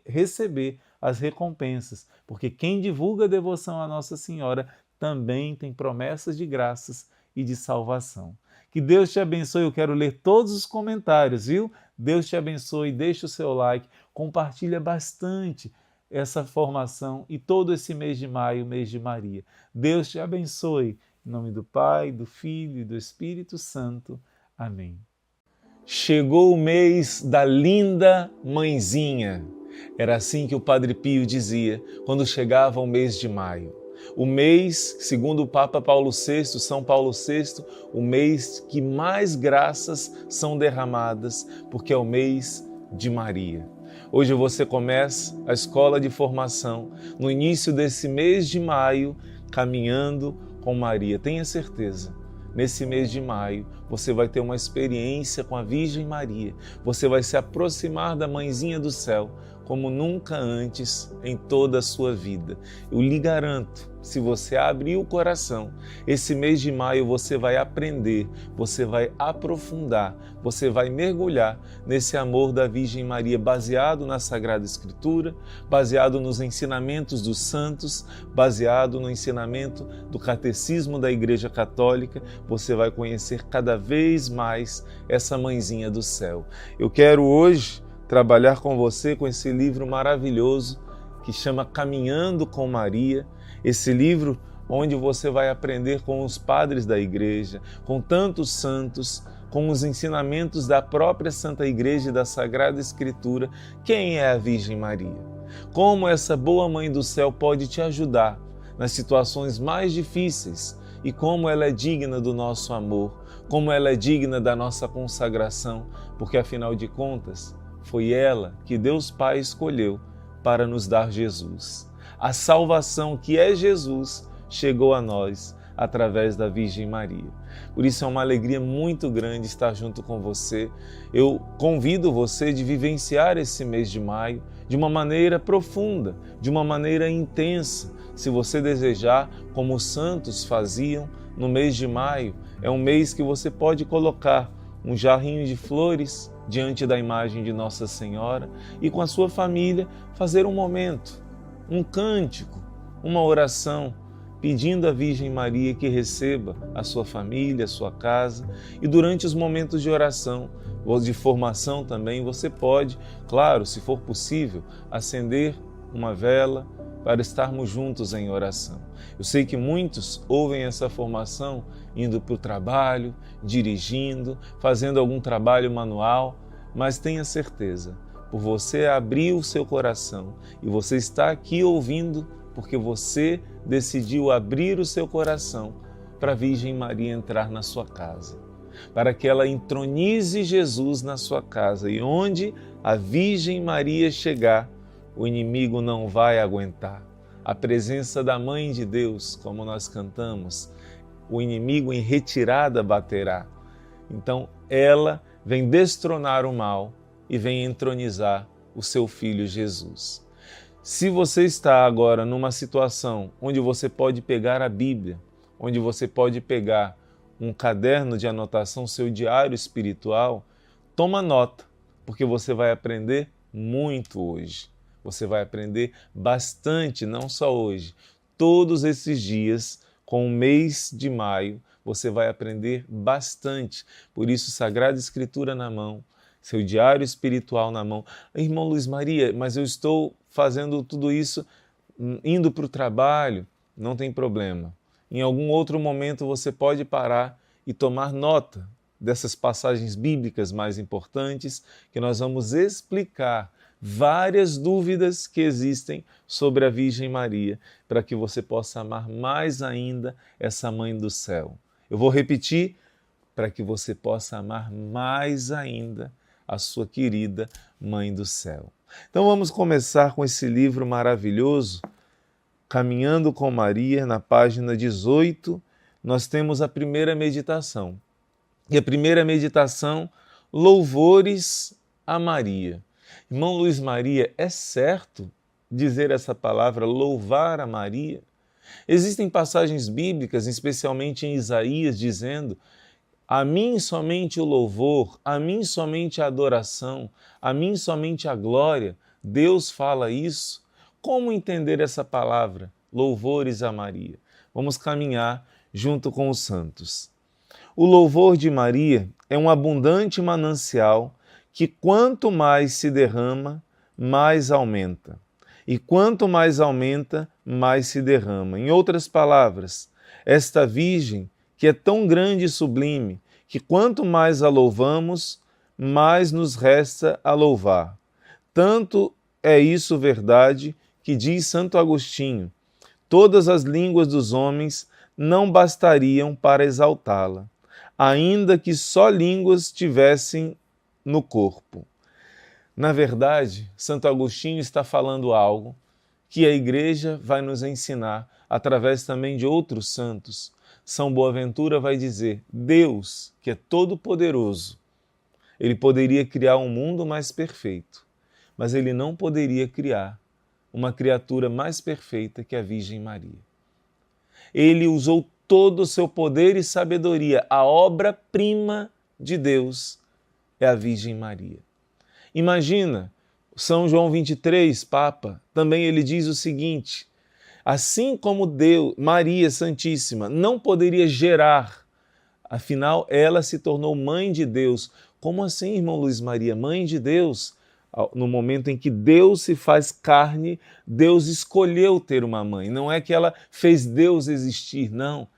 [SPEAKER 1] receber as recompensas. Porque quem divulga a devoção à Nossa Senhora também tem promessas de graças e de salvação. Que Deus te abençoe, eu quero ler todos os comentários, viu? Deus te abençoe, deixa o seu like, compartilha bastante essa formação e todo esse mês de maio, mês de Maria. Deus te abençoe. Em nome do Pai, do Filho e do Espírito Santo. Amém. Chegou o mês da linda mãezinha. Era assim que o Padre Pio dizia quando chegava o mês de maio. O mês, segundo o Papa Paulo VI, São Paulo VI, o mês que mais graças são derramadas, porque é o mês de Maria. Hoje você começa a escola de formação, no início desse mês de maio, caminhando com Maria. Tenha certeza, nesse mês de maio, você vai ter uma experiência com a Virgem Maria. Você vai se aproximar da Mãezinha do Céu, como nunca antes em toda a sua vida. Eu lhe garanto, se você abrir o coração, esse mês de maio você vai aprender, você vai aprofundar, você vai mergulhar nesse amor da Virgem Maria, baseado na Sagrada Escritura, baseado nos ensinamentos dos santos, baseado no ensinamento do Catecismo da Igreja Católica. Você vai conhecer cada vez mais essa Mãezinha do Céu. Eu quero hoje trabalhar com você com esse livro maravilhoso que chama Caminhando com Maria, esse livro onde você vai aprender com os padres da igreja, com tantos santos, com os ensinamentos da própria Santa Igreja e da Sagrada Escritura, quem é a Virgem Maria. Como essa boa Mãe do Céu pode te ajudar nas situações mais difíceis e como ela é digna do nosso amor, como ela é digna da nossa consagração, porque afinal de contas, foi ela que Deus Pai escolheu para nos dar Jesus. A salvação que é Jesus chegou a nós através da Virgem Maria. Por isso é uma alegria muito grande estar junto com você. Eu convido você de vivenciar esse mês de maio de uma maneira profunda, de uma maneira intensa. Se você desejar, como os santos faziam no mês de maio, é um mês que você pode colocar um jarrinho de flores diante da imagem de Nossa Senhora e com a sua família fazer um momento, um cântico, uma oração, pedindo à Virgem Maria que receba a sua família, a sua casa. E durante os momentos de oração, ou de formação também, você pode, claro, se for possível, acender uma vela para estarmos juntos em oração. Eu sei que muitos ouvem essa formação indo para o trabalho, dirigindo, fazendo algum trabalho manual, mas tenha certeza, por você abrir o seu coração e você está aqui ouvindo porque você decidiu abrir o seu coração para a Virgem Maria entrar na sua casa, para que ela entronize Jesus na sua casa e onde a Virgem Maria chegar, o inimigo não vai aguentar. A presença da Mãe de Deus, como nós cantamos, o inimigo em retirada baterá. Então ela vem destronar o mal e vem entronizar o seu Filho Jesus. Se você está agora numa situação onde você pode pegar a Bíblia, onde você pode pegar um caderno de anotação, seu diário espiritual, toma nota, porque você vai aprender muito hoje. Você vai aprender bastante, não só hoje. Todos esses dias, com o mês de maio, você vai aprender bastante. Por isso, Sagrada Escritura na mão, seu diário espiritual na mão. Irmão Luiz Maria, mas eu estou fazendo tudo isso indo para o trabalho. Não tem problema. Em algum outro momento você pode parar e tomar nota dessas passagens bíblicas mais importantes, que nós vamos explicar várias dúvidas que existem sobre a Virgem Maria, para que você possa amar mais ainda essa Mãe do Céu. Eu vou repetir, para que você possa amar mais ainda a sua querida Mãe do Céu. Então vamos começar com esse livro maravilhoso, Caminhando com Maria, na página 18, nós temos a primeira meditação. E a primeira meditação, louvores a Maria. Irmão Luiz Maria, é certo dizer essa palavra, louvar a Maria? Existem passagens bíblicas, especialmente em Isaías, dizendo: a mim somente o louvor, a mim somente a adoração, a mim somente a glória. Deus fala isso. Como entender essa palavra, louvores a Maria? Vamos caminhar junto com os santos. O louvor de Maria é um abundante manancial que quanto mais se derrama, mais aumenta. E quanto mais aumenta, mais se derrama. Em outras palavras, esta Virgem, que é tão grande e sublime, que quanto mais a louvamos, mais nos resta a louvar. Tanto é isso verdade que diz Santo Agostinho: todas as línguas dos homens não bastariam para exaltá-la, ainda que só línguas tivessem no corpo. Na verdade, Santo Agostinho está falando algo que a Igreja vai nos ensinar através também de outros santos. São Boaventura vai dizer: Deus, que é todo-poderoso, ele poderia criar um mundo mais perfeito, mas ele não poderia criar uma criatura mais perfeita que a Virgem Maria. Ele usou todo o seu poder e sabedoria. A obra-prima de Deus é a Virgem Maria. Imagina, São João 23, Papa, também ele diz o seguinte: assim como Deus, Maria Santíssima, não poderia gerar, afinal ela se tornou mãe de Deus. Como assim, irmão Luiz Maria? Mãe de Deus? No momento em que Deus se faz carne, Deus escolheu ter uma mãe. Não é que ela fez Deus existir, não.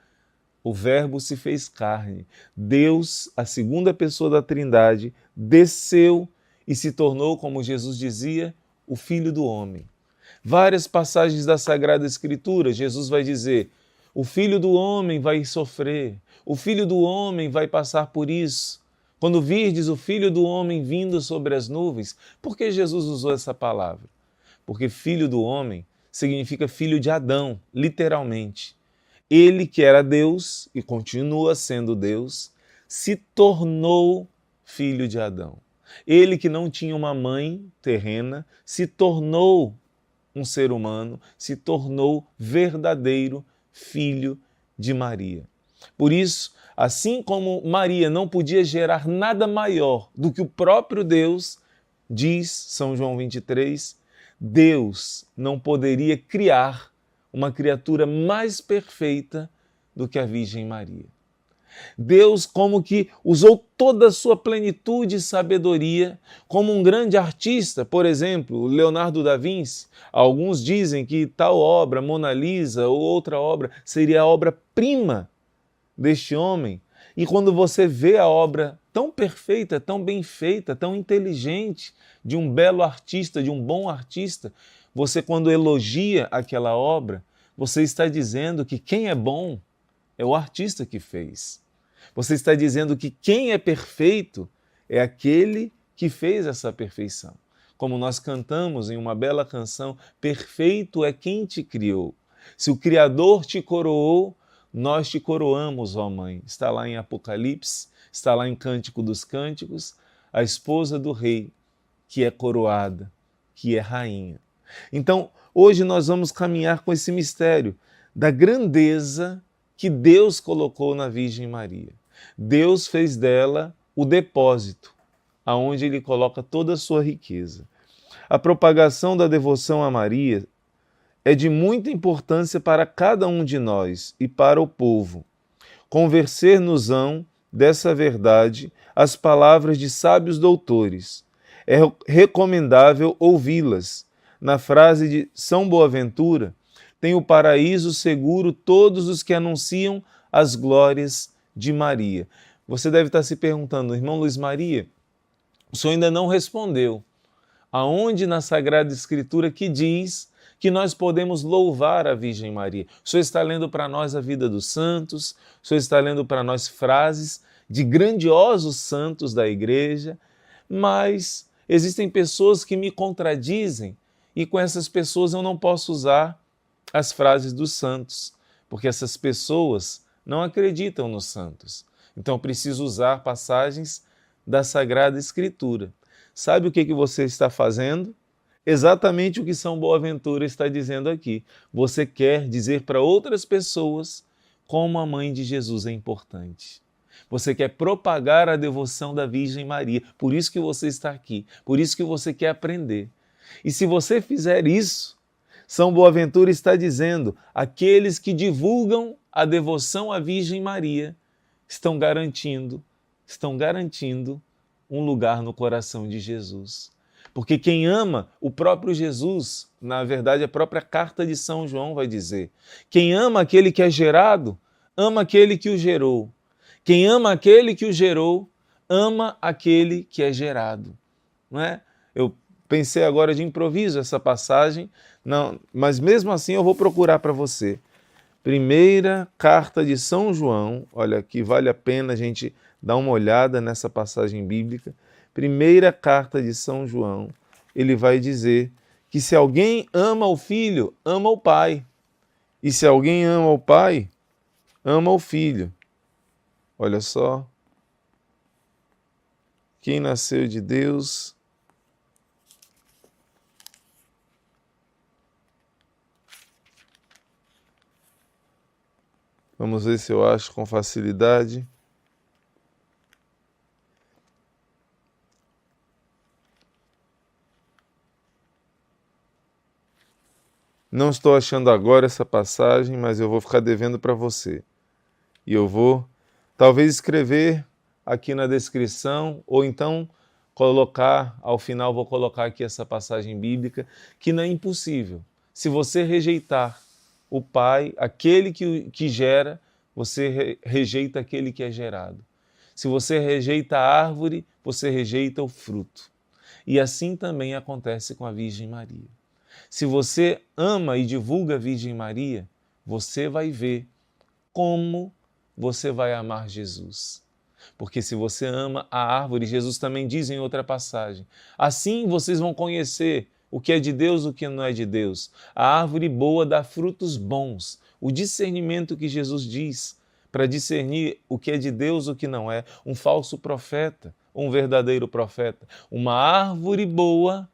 [SPEAKER 1] O Verbo se fez carne. Deus, a segunda pessoa da Trindade, desceu e se tornou, como Jesus dizia, o Filho do Homem. Várias passagens da Sagrada Escritura, Jesus vai dizer: o Filho do Homem vai sofrer, o Filho do Homem vai passar por isso. Quando virdes o Filho do Homem vindo sobre as nuvens, por que Jesus usou essa palavra? Porque Filho do Homem significa filho de Adão, literalmente. Ele que era Deus e continua sendo Deus, se tornou filho de Adão. Ele que não tinha uma mãe terrena, se tornou um ser humano, se tornou verdadeiro filho de Maria. Por isso, assim como Maria não podia gerar nada maior do que o próprio Deus, diz São João 23, Deus não poderia criar uma criatura mais perfeita do que a Virgem Maria. Deus como que usou toda a sua plenitude e sabedoria, como um grande artista, por exemplo, Leonardo da Vinci. Alguns dizem que tal obra, Mona Lisa ou outra obra, seria a obra-prima deste homem. E quando você vê a obra tão perfeita, tão bem feita, tão inteligente, de um belo artista, de um bom artista, você quando elogia aquela obra, você está dizendo que quem é bom é o artista que fez. Você está dizendo que quem é perfeito é aquele que fez essa perfeição. Como nós cantamos em uma bela canção, perfeito é quem te criou. Se o Criador te coroou, nós te coroamos, ó Mãe. Está lá em Apocalipse, está lá em Cântico dos Cânticos, a esposa do rei, que é coroada, que é rainha. Então, hoje nós vamos caminhar com esse mistério da grandeza que Deus colocou na Virgem Maria. Deus fez dela o depósito, aonde Ele coloca toda a sua riqueza. A propagação da devoção a Maria é de muita importância para cada um de nós e para o povo. Convencer-nos-ão dessa verdade as palavras de sábios doutores. É recomendável ouvi-las. Na frase de São Boaventura, tem o paraíso seguro todos os que anunciam as glórias de Maria. Você deve estar se perguntando, irmão Luiz Maria, o senhor ainda não respondeu. Aonde na Sagrada Escritura que diz que nós podemos louvar a Virgem Maria? O senhor está lendo para nós a vida dos santos, o senhor está lendo para nós frases de grandiosos santos da igreja, mas existem pessoas que me contradizem e com essas pessoas eu não posso usar as frases dos santos, porque essas pessoas não acreditam nos santos. Então eu preciso usar passagens da Sagrada Escritura. Sabe o que você está fazendo? Exatamente o que São Boaventura está dizendo aqui. Você quer dizer para outras pessoas como a mãe de Jesus é importante. Você quer propagar a devoção da Virgem Maria. Por isso que você está aqui. Por isso que você quer aprender. E se você fizer isso, São Boaventura está dizendo, aqueles que divulgam a devoção à Virgem Maria estão garantindo um lugar no coração de Jesus. Porque quem ama o próprio Jesus, na verdade a própria carta de São João vai dizer, quem ama aquele que é gerado, ama aquele que o gerou. Quem ama aquele que o gerou, ama aquele que é gerado. Não é? Eu pensei agora de improviso essa passagem, não, mas mesmo assim eu vou procurar para você. Primeira carta de São João, olha aqui, vale a pena a gente dar uma olhada nessa passagem bíblica. Primeira carta de São João, ele vai dizer que se alguém ama o Filho, ama o Pai. E se alguém ama o Pai, ama o Filho. Olha só. Quem nasceu de Deus vamos ver se eu acho com facilidade. Não estou achando agora essa passagem, mas eu vou ficar devendo para você. E eu vou, talvez, escrever aqui na descrição, ou então colocar, ao final vou colocar aqui essa passagem bíblica, que não é impossível. Se você rejeitar o Pai, aquele que gera, você rejeita aquele que é gerado. Se você rejeita a árvore, você rejeita o fruto. E assim também acontece com a Virgem Maria. Se você ama e divulga a Virgem Maria, você vai ver como você vai amar Jesus. Porque se você ama a árvore, Jesus também diz em outra passagem, assim vocês vão conhecer o que é de Deus e o que não é de Deus. A árvore boa dá frutos bons. O discernimento que Jesus diz para discernir o que é de Deus e o que não é. Um falso profeta, um verdadeiro profeta. Uma árvore boa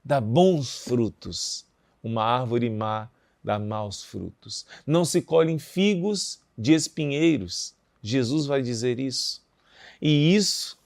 [SPEAKER 1] dá bons frutos. Uma árvore má dá maus frutos. Não se colhem figos de espinheiros. Jesus vai dizer isso. E isso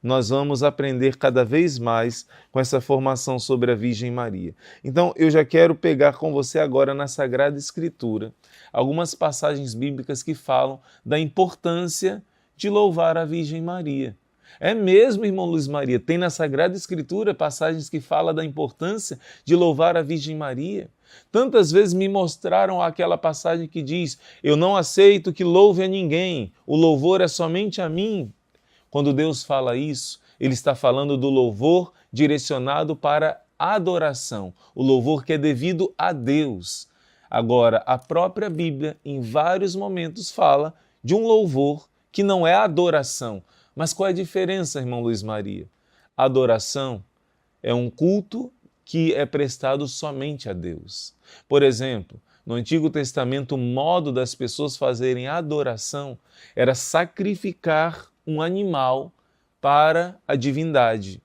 [SPEAKER 1] nós vamos aprender cada vez mais com essa formação sobre a Virgem Maria. Então, eu já quero pegar com você agora na Sagrada Escritura algumas passagens bíblicas que falam da importância de louvar a Virgem Maria. É mesmo, irmão Luiz Maria, tem na Sagrada Escritura passagens que falam da importância de louvar a Virgem Maria. Tantas vezes me mostraram aquela passagem que diz, eu não aceito que louve a ninguém, o louvor é somente a mim. Quando Deus fala isso, Ele está falando do louvor direcionado para a adoração, o louvor que é devido a Deus. Agora, a própria Bíblia, em vários momentos, fala de um louvor que não é adoração. Mas qual é a diferença, irmão Luiz Maria? Adoração é um culto que é prestado somente a Deus. Por exemplo, no Antigo Testamento, o modo das pessoas fazerem adoração era sacrificar um animal para a divindade.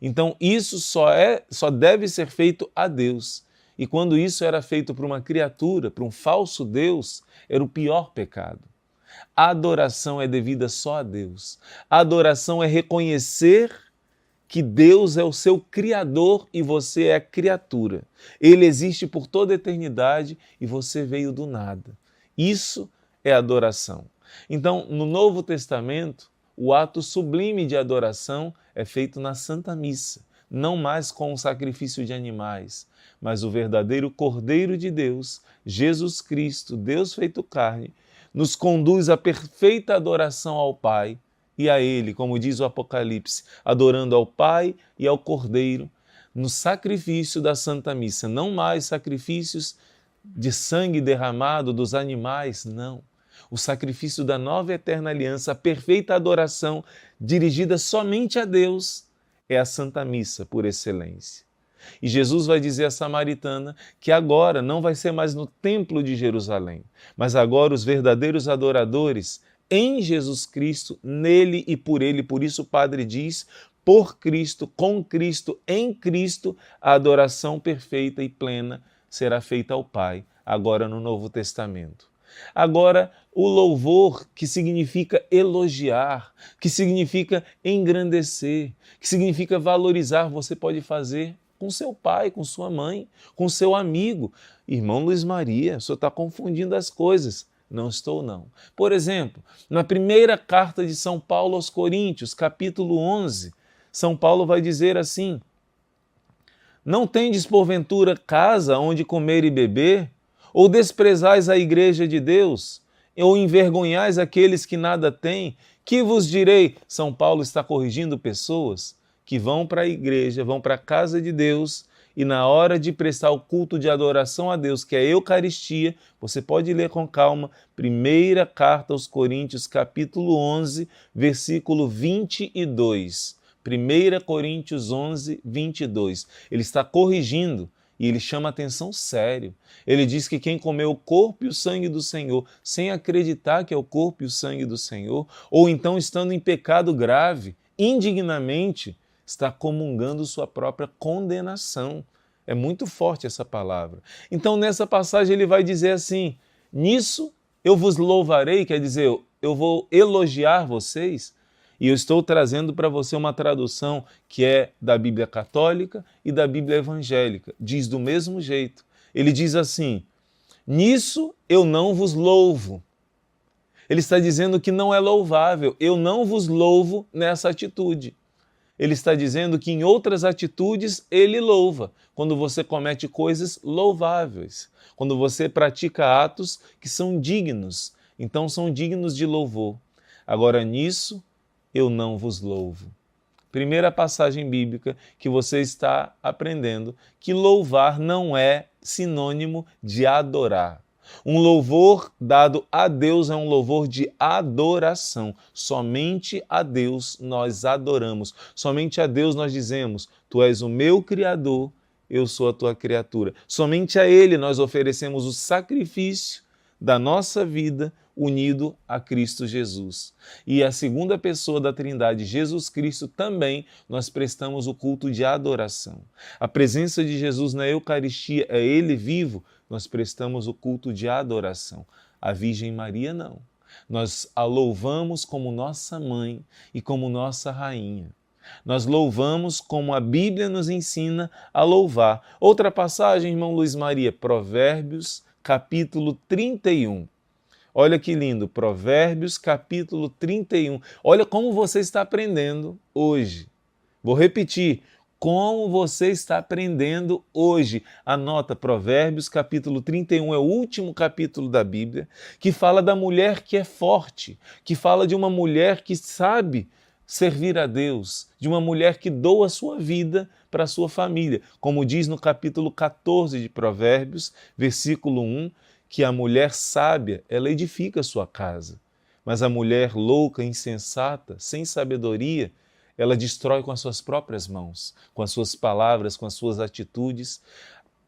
[SPEAKER 1] Então, isso só deve ser feito a Deus. E quando isso era feito para uma criatura, para um falso Deus, era o pior pecado. A adoração é devida só a Deus. A adoração é reconhecer que Deus é o seu Criador e você é a criatura. Ele existe por toda a eternidade e você veio do nada. Isso é adoração. Então, no Novo Testamento, o ato sublime de adoração é feito na Santa Missa, não mais com o sacrifício de animais, mas o verdadeiro Cordeiro de Deus, Jesus Cristo, Deus feito carne, nos conduz à perfeita adoração ao Pai e a Ele, como diz o Apocalipse, adorando ao Pai e ao Cordeiro, no sacrifício da Santa Missa, não mais sacrifícios de sangue derramado dos animais, não. O sacrifício da nova e eterna aliança, a perfeita adoração dirigida somente a Deus, é a Santa Missa por excelência. E Jesus vai dizer à samaritana que agora não vai ser mais no templo de Jerusalém, mas agora os verdadeiros adoradores em Jesus Cristo, nele e por ele. Por isso o Padre diz, por Cristo, com Cristo, em Cristo, a adoração perfeita e plena será feita ao Pai, agora no Novo Testamento. Agora, o louvor, que significa elogiar, que significa engrandecer, que significa valorizar, você pode fazer com seu pai, com sua mãe, com seu amigo. Irmão Luiz Maria, o senhor está confundindo as coisas. Não estou, não. Por exemplo, na primeira carta de São Paulo aos Coríntios, capítulo 11, São Paulo vai dizer assim: não tendes porventura casa onde comer e beber? Ou desprezais a igreja de Deus? Ou envergonhais aqueles que nada têm? Que vos direi? São Paulo está corrigindo pessoas que vão para a igreja, vão para a casa de Deus e na hora de prestar o culto de adoração a Deus, que é a Eucaristia, você pode ler com calma, primeira carta aos Coríntios, capítulo 11, versículo 22. 1 Coríntios 11, 22. Ele está corrigindo e ele chama atenção sério. Ele diz que quem comeu o corpo e o sangue do Senhor, sem acreditar que é o corpo e o sangue do Senhor, ou então estando em pecado grave, indignamente, está comungando sua própria condenação. É muito forte essa palavra. Então, nessa passagem, ele vai dizer assim: nisso eu vos louvarei, quer dizer, eu vou elogiar vocês. E eu estou trazendo para você uma tradução que é da Bíblia Católica e da Bíblia Evangélica. Diz do mesmo jeito. Ele diz assim: nisso eu não vos louvo. Ele está dizendo que não é louvável. Eu não vos louvo nessa atitude. Ele está dizendo que em outras atitudes ele louva. Quando você comete coisas louváveis. Quando você pratica atos que são dignos. Então são dignos de louvor. Agora nisso eu não vos louvo. Primeira passagem bíblica que você está aprendendo que louvar não é sinônimo de adorar. Um louvor dado a Deus é um louvor de adoração. Somente a Deus nós adoramos. Somente a Deus nós dizemos: tu és o meu Criador, eu sou a tua criatura. Somente a Ele nós oferecemos o sacrifício da nossa vida unido a Cristo Jesus. E a segunda pessoa da Trindade, Jesus Cristo, também nós prestamos o culto de adoração. A presença de Jesus na Eucaristia é Ele vivo, nós prestamos o culto de adoração. A Virgem Maria não. Nós a louvamos como nossa mãe e como nossa rainha. Nós louvamos como a Bíblia nos ensina a louvar. Outra passagem, irmão Luiz Maria, Provérbios, capítulo 31. Olha que lindo, Provérbios capítulo 31. Olha como você está aprendendo hoje. Vou repetir, como você está aprendendo hoje. Anota, Provérbios capítulo 31 é o último capítulo da Bíblia, que fala da mulher que é forte, que fala de uma mulher que sabe servir a Deus, de uma mulher que doa a sua vida para a sua família. Como diz no capítulo 14 de Provérbios, versículo 1, que a mulher sábia, ela edifica a sua casa, mas a mulher louca, insensata, sem sabedoria, ela destrói com as suas próprias mãos, com as suas palavras, com as suas atitudes.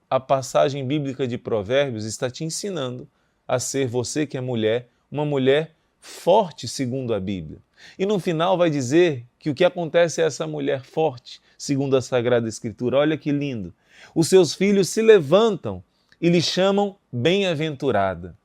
[SPEAKER 1] A passagem bíblica de Provérbios está te ensinando a ser, você que é mulher, uma mulher forte segundo a Bíblia. E no final vai dizer que o que acontece a essa mulher forte, segundo a Sagrada Escritura. Olha que lindo! Os seus filhos se levantam e lhe chamam bem-aventurada.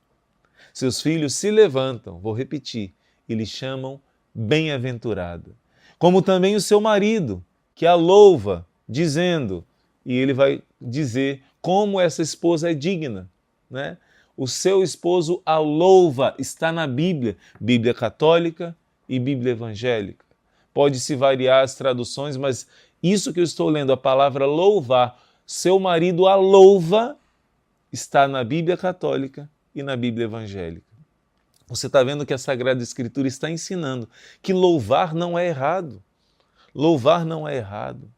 [SPEAKER 1] Seus filhos se levantam, vou repetir, e lhe chamam bem-aventurada. Como também o seu marido, que a louva, dizendo, e ele vai dizer como essa esposa é digna, né? O seu esposo a louva, está na Bíblia, Bíblia católica e Bíblia evangélica. Pode-se variar as traduções, mas isso que eu estou lendo, a palavra louvar, seu marido a louva, está na Bíblia católica e na Bíblia evangélica. Você está vendo que a Sagrada Escritura está ensinando que louvar não é errado. Louvar não é errado.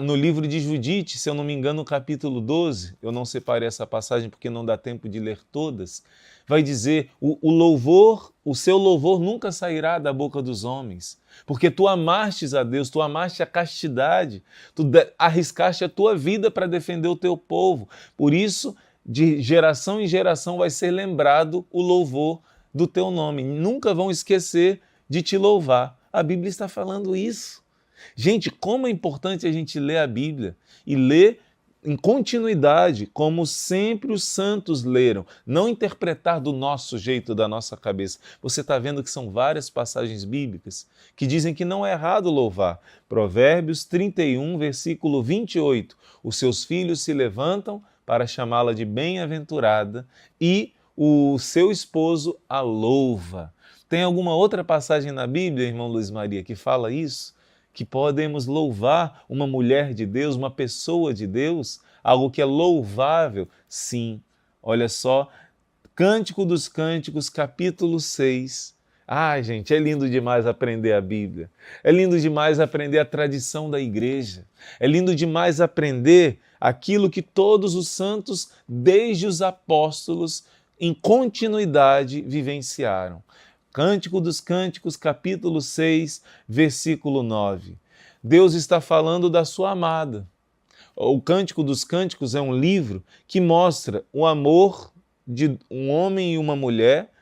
[SPEAKER 1] No livro de Judite, se eu não me engano, no capítulo 12, eu não separei essa passagem porque não dá tempo de ler todas, vai dizer, o louvor, o seu louvor nunca sairá da boca dos homens, porque tu amastes a Deus, tu amaste a castidade, tu arriscaste a tua vida para defender o teu povo. Por isso, de geração em geração vai ser lembrado o louvor do teu nome. Nunca vão esquecer de te louvar. A Bíblia está falando isso. Gente, como é importante a gente ler a Bíblia e ler em continuidade, como sempre os santos leram, não interpretar do nosso jeito, da nossa cabeça. Você está vendo que são várias passagens bíblicas que dizem que não é errado louvar. Provérbios 31, versículo 28. Os seus filhos se levantam para chamá-la de bem-aventurada e o seu esposo a louva. Tem alguma outra passagem na Bíblia, irmão Luiz Maria, que fala isso? Que podemos louvar uma mulher de Deus, uma pessoa de Deus, algo que é louvável? Sim, olha só, Cântico dos Cânticos, capítulo 6. Ai, gente, é lindo demais aprender a Bíblia. É lindo demais aprender a tradição da igreja. É lindo demais aprender aquilo que todos os santos, desde os apóstolos, em continuidade vivenciaram. Cântico dos Cânticos, capítulo 6, versículo 9. Deus está falando da sua amada. O Cântico dos Cânticos é um livro que mostra o amor de um homem e uma mulher,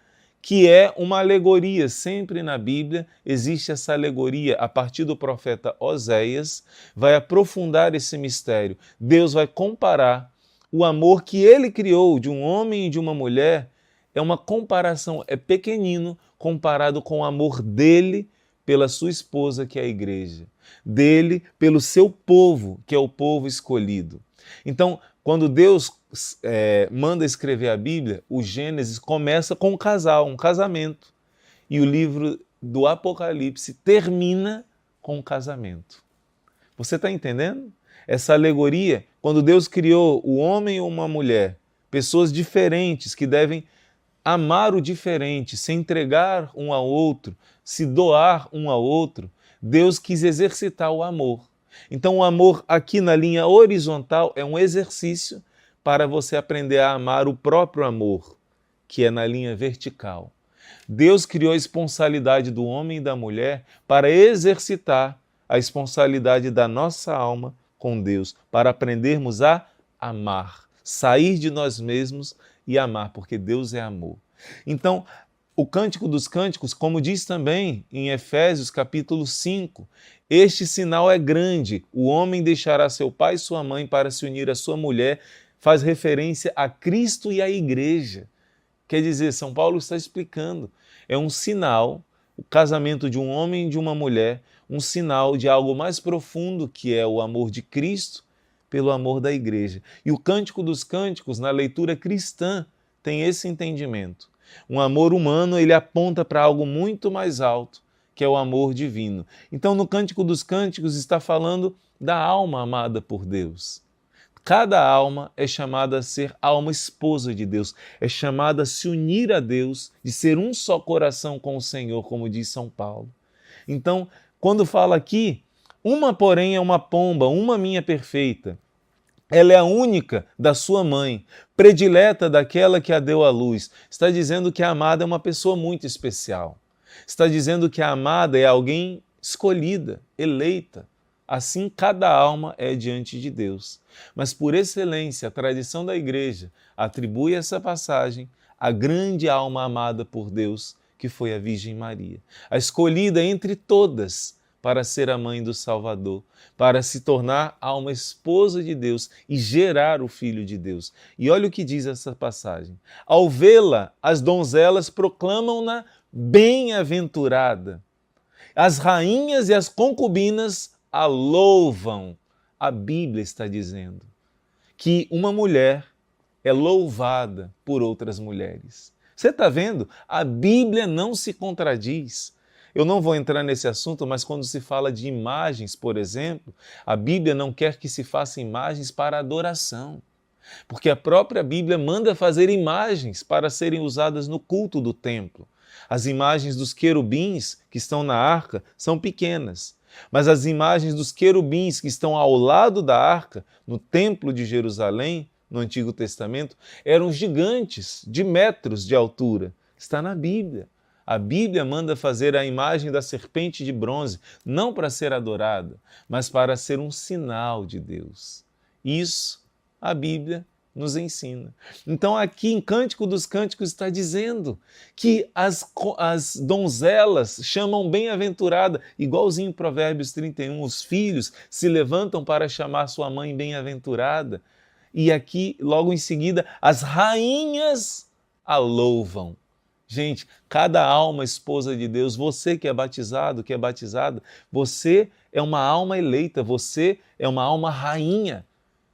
[SPEAKER 1] que é uma alegoria. Sempre na Bíblia existe essa alegoria. A partir do profeta Oséias, vai aprofundar esse mistério. Deus vai comparar o amor que ele criou de um homem e de uma mulher. É uma comparação, é pequenino comparado com o amor dele pela sua esposa, que é a igreja, dele pelo seu povo, que é o povo escolhido. Então, quando Deus manda escrever a Bíblia, o Gênesis começa com um casal, um casamento, e o livro do Apocalipse termina com um casamento. Você está entendendo? Essa alegoria, quando Deus criou o homem e uma mulher, pessoas diferentes que devem amar o diferente, se entregar um ao outro, se doar um ao outro, Deus quis exercitar o amor. Então o amor aqui na linha horizontal é um exercício para você aprender a amar o próprio amor, que é na linha vertical. Deus criou a esponsalidade do homem e da mulher para exercitar a esponsalidade da nossa alma com Deus, para aprendermos a amar, sair de nós mesmos e amar, porque Deus é amor. Então, o Cântico dos Cânticos, como diz também em Efésios capítulo 5, este sinal é grande, o homem deixará seu pai e sua mãe para se unir à sua mulher, faz referência a Cristo e à igreja. Quer dizer, São Paulo está explicando, é um sinal, o casamento de um homem e de uma mulher, um sinal de algo mais profundo, que é o amor de Cristo pelo amor da igreja. E o Cântico dos Cânticos, na leitura cristã, tem esse entendimento. Um amor humano, ele aponta para algo muito mais alto, que é o amor divino. Então, no Cântico dos Cânticos está falando da alma amada por Deus. Cada alma é chamada a ser alma esposa de Deus, é chamada a se unir a Deus, de ser um só coração com o Senhor, como diz São Paulo. Então, quando fala aqui, uma porém é uma pomba, uma minha perfeita. Ela é a única da sua mãe, predileta daquela que a deu à luz. Está dizendo que a amada é uma pessoa muito especial. Está dizendo que a amada é alguém escolhida, eleita. Assim, cada alma é diante de Deus. Mas, por excelência, a tradição da igreja atribui essa passagem à grande alma amada por Deus, que foi a Virgem Maria. A escolhida entre todas para ser a mãe do Salvador, para se tornar alma esposa de Deus e gerar o Filho de Deus. E olha o que diz essa passagem. Ao vê-la, as donzelas proclamam-na bem-aventurada. As rainhas e as concubinas a louvam. A Bíblia está dizendo que uma mulher é louvada por outras mulheres. Você está vendo? A Bíblia não se contradiz. Eu não vou entrar nesse assunto, mas quando se fala de imagens, por exemplo, a Bíblia não quer que se faça imagens para adoração, porque a própria Bíblia manda fazer imagens para serem usadas no culto do templo. As imagens dos querubins que estão na arca são pequenas, mas as imagens dos querubins que estão ao lado da arca, no templo de Jerusalém, no Antigo Testamento, eram gigantes, de metros de altura. Está na Bíblia. A Bíblia manda fazer a imagem da serpente de bronze, não para ser adorada, mas para ser um sinal de Deus. Isso a Bíblia nos ensina. Então aqui em Cântico dos Cânticos está dizendo que as donzelas chamam bem-aventurada, igualzinho em Provérbios 31, os filhos se levantam para chamar sua mãe bem-aventurada. E aqui, logo em seguida, as rainhas a louvam. Gente, cada alma esposa de Deus, você que é batizado, que é batizada, você é uma alma eleita, você é uma alma rainha,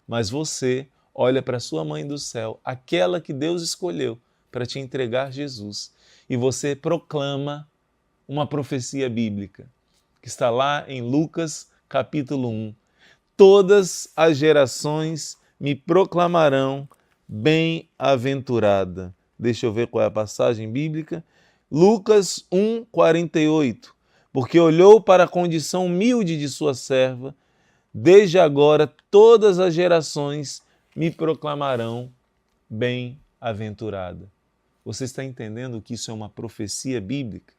[SPEAKER 1] mas você olha para sua mãe do céu, aquela que Deus escolheu para te entregar Jesus, e você proclama uma profecia bíblica, que está lá em Lucas capítulo 1. Todas as gerações me proclamarão bem-aventurada. Deixa eu ver qual é a passagem bíblica. Lucas 1, 48. Porque olhou para a condição humilde de sua serva, desde agora todas as gerações me proclamarão bem-aventurada. Você está entendendo que isso é uma profecia bíblica?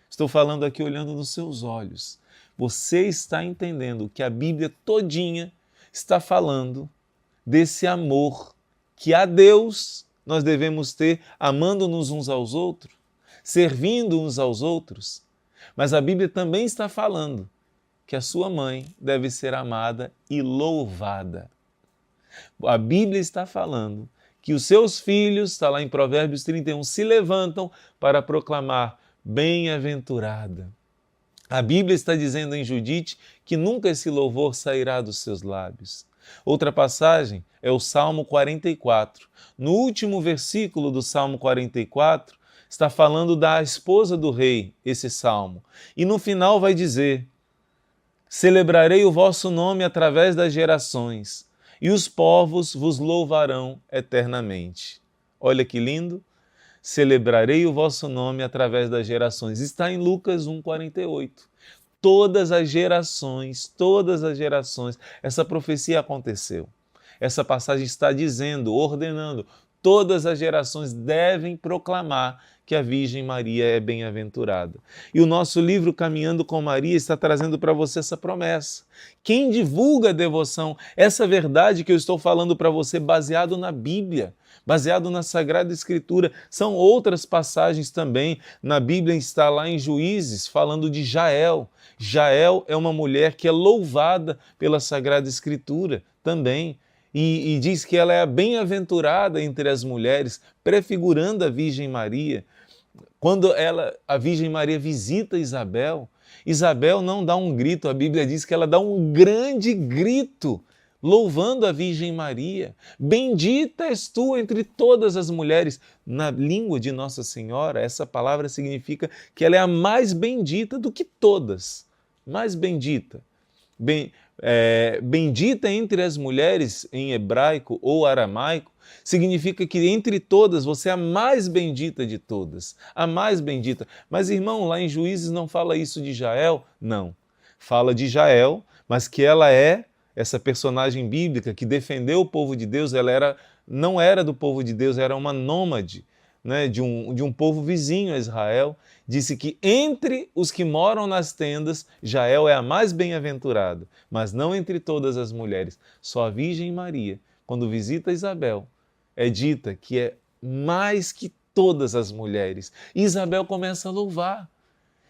[SPEAKER 1] Estou falando aqui olhando nos seus olhos. Você está entendendo que a Bíblia todinha está falando desse amor que a Deus nós devemos ter, amando-nos uns aos outros, servindo uns aos outros. Mas a Bíblia também está falando que a sua mãe deve ser amada e louvada. A Bíblia está falando que os seus filhos, está lá em Provérbios 31, se levantam para proclamar bem-aventurada. A Bíblia está dizendo em Judite que nunca esse louvor sairá dos seus lábios. Outra passagem é o Salmo 44. No último versículo do Salmo 44, está falando da esposa do rei, esse salmo. E no final vai dizer: celebrarei o vosso nome através das gerações, e os povos vos louvarão eternamente. Olha que lindo! Celebrarei o vosso nome através das gerações. Está em Lucas 1,48. Todas as gerações, essa profecia aconteceu. Essa passagem está dizendo, ordenando, todas as gerações devem proclamar que a Virgem Maria é bem-aventurada. E o nosso livro Caminhando com Maria está trazendo para você essa promessa. Quem divulga a devoção, essa verdade que eu estou falando para você, baseado na Bíblia, baseado na Sagrada Escritura, são outras passagens também. Na Bíblia está lá em Juízes, falando de Jael. Jael é uma mulher que é louvada pela Sagrada Escritura também. E diz que ela é a bem-aventurada entre as mulheres, prefigurando a Virgem Maria. Quando a Virgem Maria visita Isabel, Isabel não dá um grito, a Bíblia diz que ela dá um grande grito, louvando a Virgem Maria. Bendita és tu entre todas as mulheres. Na língua de Nossa Senhora, essa palavra significa que ela é a mais bendita do que todas. Mais bendita. Bendita entre as mulheres, em hebraico ou aramaico, significa que entre todas você é a mais bendita de todas, a mais bendita. Mas, irmão, lá em Juízes não fala isso de Jael? Não. Fala de Jael, mas que ela é essa personagem bíblica que defendeu o povo de Deus. Ela não era do povo de Deus, era uma nômade, né, de um povo vizinho a Israel. Disse que entre os que moram nas tendas, Jael é a mais bem-aventurada, mas não entre todas as mulheres. Só a Virgem Maria, quando visita Isabel, é dita que é mais que todas as mulheres. E Isabel começa a louvar.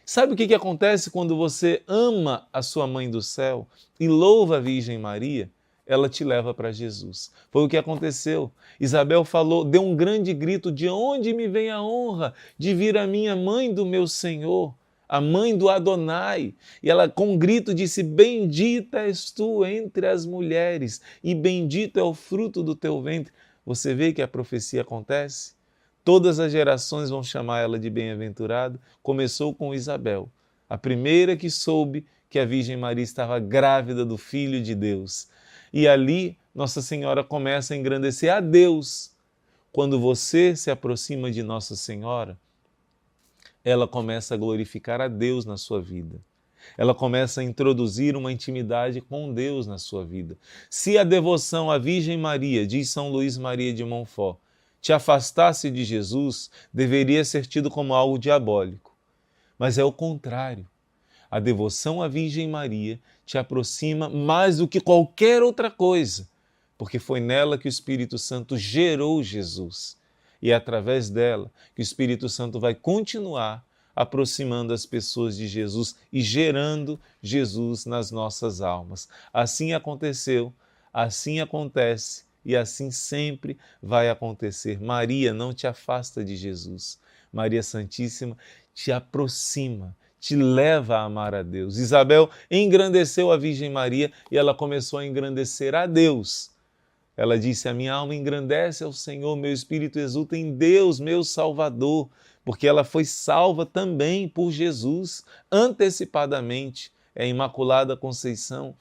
[SPEAKER 1] Sabe o que acontece quando você ama a sua mãe do céu e louva a Virgem Maria? Ela te leva para Jesus. Foi o que aconteceu. Isabel falou, deu um grande grito: de onde me vem a honra de vir a minha mãe do meu Senhor, a mãe do Adonai? E ela com um grito disse: bendita és tu entre as mulheres e bendito é o fruto do teu ventre. Você vê que a profecia acontece? Todas as gerações vão chamar ela de bem-aventurada. Começou com Isabel, a primeira que soube que a Virgem Maria estava grávida do Filho de Deus. E ali Nossa Senhora começa a engrandecer a Deus. Quando você se aproxima de Nossa Senhora, ela começa a glorificar a Deus na sua vida. Ela começa a introduzir uma intimidade com Deus na sua vida. Se a devoção à Virgem Maria, diz São Luís Maria de Montfort, te afastasse de Jesus, deveria ser tido como algo diabólico. Mas é o contrário. A devoção à Virgem Maria te aproxima mais do que qualquer outra coisa, porque foi nela que o Espírito Santo gerou Jesus. E é através dela que o Espírito Santo vai continuar aproximando as pessoas de Jesus e gerando Jesus nas nossas almas. Assim aconteceu, assim acontece e assim sempre vai acontecer. Maria não te afasta de Jesus. Maria Santíssima te aproxima, te leva a amar a Deus. Isabel engrandeceu a Virgem Maria e ela começou a engrandecer a Deus. Ela disse: a minha alma engrandece ao Senhor, meu espírito exulta em Deus, meu Salvador, porque ela foi salva também por Jesus, antecipadamente, é a Imaculada Conceição.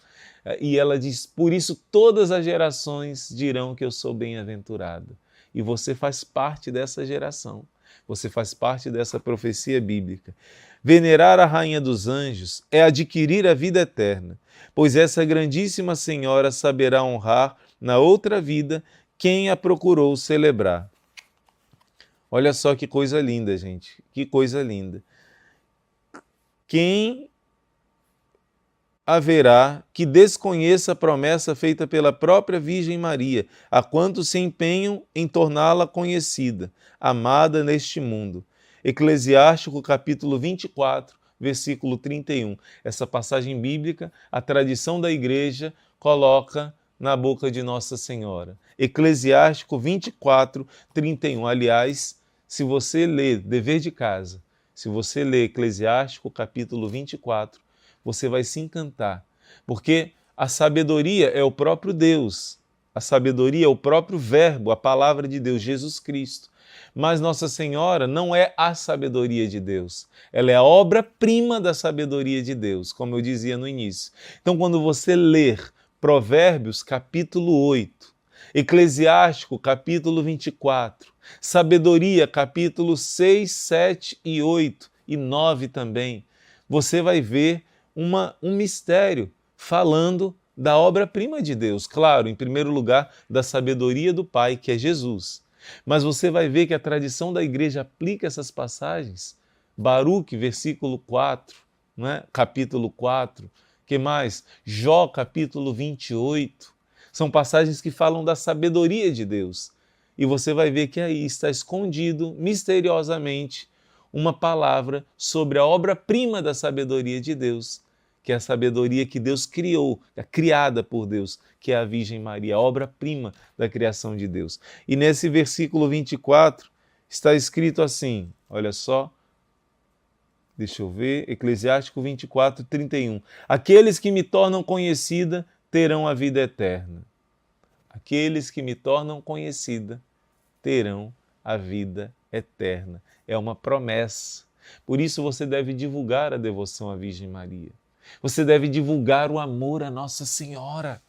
[SPEAKER 1] E ela diz: por isso todas as gerações dirão que eu sou bem-aventurada. E você faz parte dessa geração, você faz parte dessa profecia bíblica. Venerar a Rainha dos Anjos é adquirir a vida eterna, pois essa grandíssima Senhora saberá honrar na outra vida quem a procurou celebrar. Olha só que coisa linda, gente, que coisa linda. Quem haverá que desconheça a promessa feita pela própria Virgem Maria, a quantos se empenham em torná-la conhecida, amada neste mundo. Eclesiástico capítulo 24, versículo 31. Essa passagem bíblica, a tradição da Igreja coloca na boca de Nossa Senhora. Eclesiástico 24, 31. Aliás, se você ler, dever de casa, se você ler Eclesiástico capítulo 24, você vai se encantar, porque a sabedoria é o próprio Deus, a sabedoria é o próprio Verbo, a palavra de Deus, Jesus Cristo. Mas Nossa Senhora não é a sabedoria de Deus, ela é a obra-prima da sabedoria de Deus, como eu dizia no início. Então, quando você ler Provérbios capítulo 8, Eclesiástico capítulo 24, Sabedoria capítulo 6, 7 e 8 e 9 também, você vai ver um mistério falando da obra-prima de Deus. Claro, em primeiro lugar, da sabedoria do Pai, que é Jesus. Mas você vai ver que a tradição da Igreja aplica essas passagens. Baruque, versículo 4, né? Capítulo 4. Que mais? Jó, capítulo 28. São passagens que falam da sabedoria de Deus. E você vai ver que aí está escondido, misteriosamente, uma palavra sobre a obra-prima da sabedoria de Deus, que é a sabedoria que Deus criou, é criada por Deus, que é a Virgem Maria, a obra-prima da criação de Deus. E nesse versículo 24 está escrito assim, olha só, deixa eu ver, Eclesiástico 24, 31. Aqueles que me tornam conhecida terão a vida eterna. Aqueles que me tornam conhecida terão a vida eterna. É uma promessa. Por isso você deve divulgar a devoção à Virgem Maria. Você deve divulgar o amor à Nossa Senhora.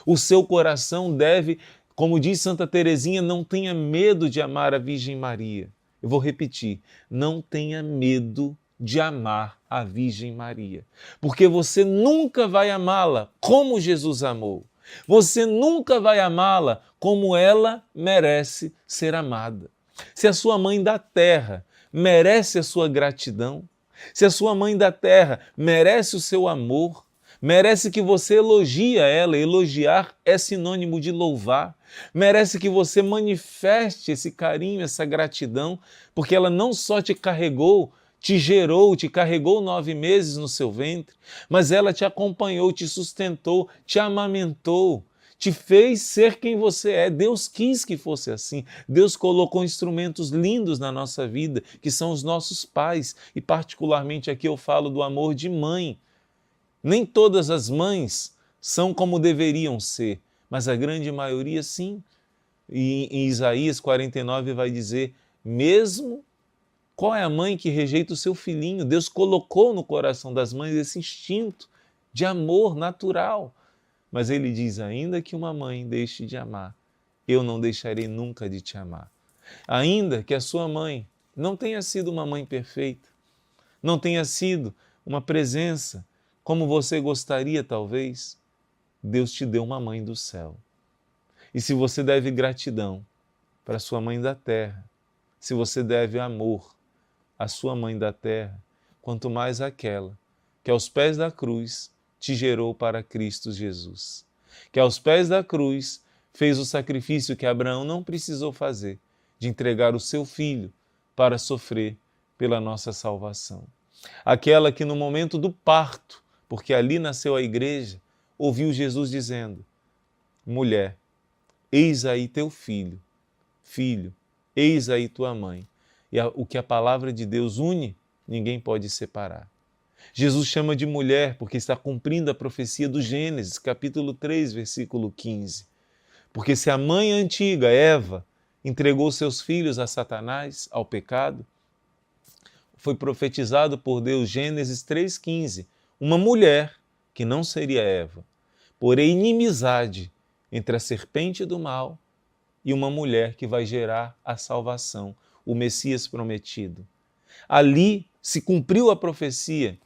[SPEAKER 1] O seu coração deve, como diz Santa Teresinha, não tenha medo de amar a Virgem Maria. Eu vou repetir, não tenha medo de amar a Virgem Maria, porque você nunca vai amá-la como Jesus amou. Você nunca vai amá-la como ela merece ser amada. Se a sua mãe da terra merece a sua gratidão, se a sua mãe da terra merece o seu amor, merece que você elogie ela, elogiar é sinônimo de louvar, merece que você manifeste esse carinho, essa gratidão, porque ela não só te carregou, te gerou, te carregou 9 meses no seu ventre, mas ela te acompanhou, te sustentou, te amamentou, te fez ser quem você é. Deus quis que fosse assim. Deus colocou instrumentos lindos na nossa vida, que são os nossos pais. E particularmente aqui eu falo do amor de mãe. Nem todas as mães são como deveriam ser, mas a grande maioria sim. E em Isaías 49 vai dizer, mesmo Qual é a mãe que rejeita o seu filhinho? Deus colocou no coração das mães esse instinto de amor natural. Mas ele diz, ainda que uma mãe deixe de amar, eu não deixarei nunca de te amar. Ainda que a sua mãe não tenha sido uma mãe perfeita, não tenha sido uma presença como você gostaria talvez, Deus te deu uma mãe do céu. E se você deve gratidão para sua mãe da terra, se você deve amor à sua mãe da terra, quanto mais aquela que aos pés da cruz te gerou para Cristo Jesus, que aos pés da cruz fez o sacrifício que Abraão não precisou fazer, de entregar o seu filho para sofrer pela nossa salvação. Aquela que no momento do parto, porque ali nasceu a igreja, ouviu Jesus dizendo, mulher, eis aí teu filho, filho, eis aí tua mãe. E o que a palavra de Deus une, ninguém pode separar. Jesus chama de mulher porque está cumprindo a profecia do Gênesis, capítulo 3, versículo 15. Porque se a mãe antiga, Eva, entregou seus filhos a Satanás, ao pecado, foi profetizado por Deus, Gênesis 3,15, uma mulher, que não seria Eva, porém inimizade entre a serpente do mal e uma mulher que vai gerar a salvação, o Messias prometido. Ali se cumpriu a profecia,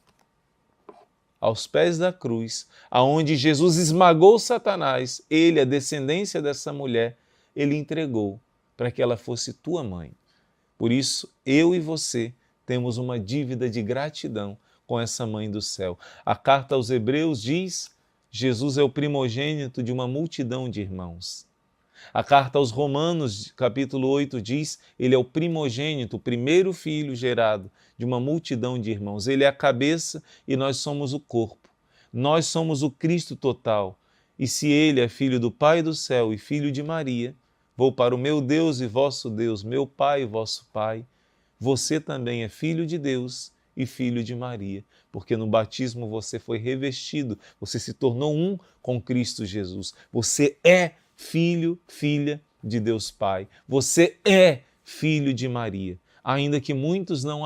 [SPEAKER 1] aos pés da cruz, aonde Jesus esmagou Satanás, ele, a descendência dessa mulher, ele entregou para que ela fosse tua mãe. Por isso, eu e você temos uma dívida de gratidão com essa mãe do céu. A carta aos Hebreus diz, Jesus é o primogênito de uma multidão de irmãos. A carta aos Romanos, capítulo 8, diz, ele é o primogênito, o primeiro filho gerado de uma multidão de irmãos. Ele é a cabeça e nós somos o corpo. Nós somos o Cristo total. E se ele é filho do Pai do céu e filho de Maria, vou para o meu Deus e vosso Deus, meu Pai e vosso Pai, você também é filho de Deus e filho de Maria, porque no batismo você foi revestido, você se tornou um com Cristo Jesus. Você é filho, filha de Deus Pai. Você é filho de Maria. Ainda que muitos não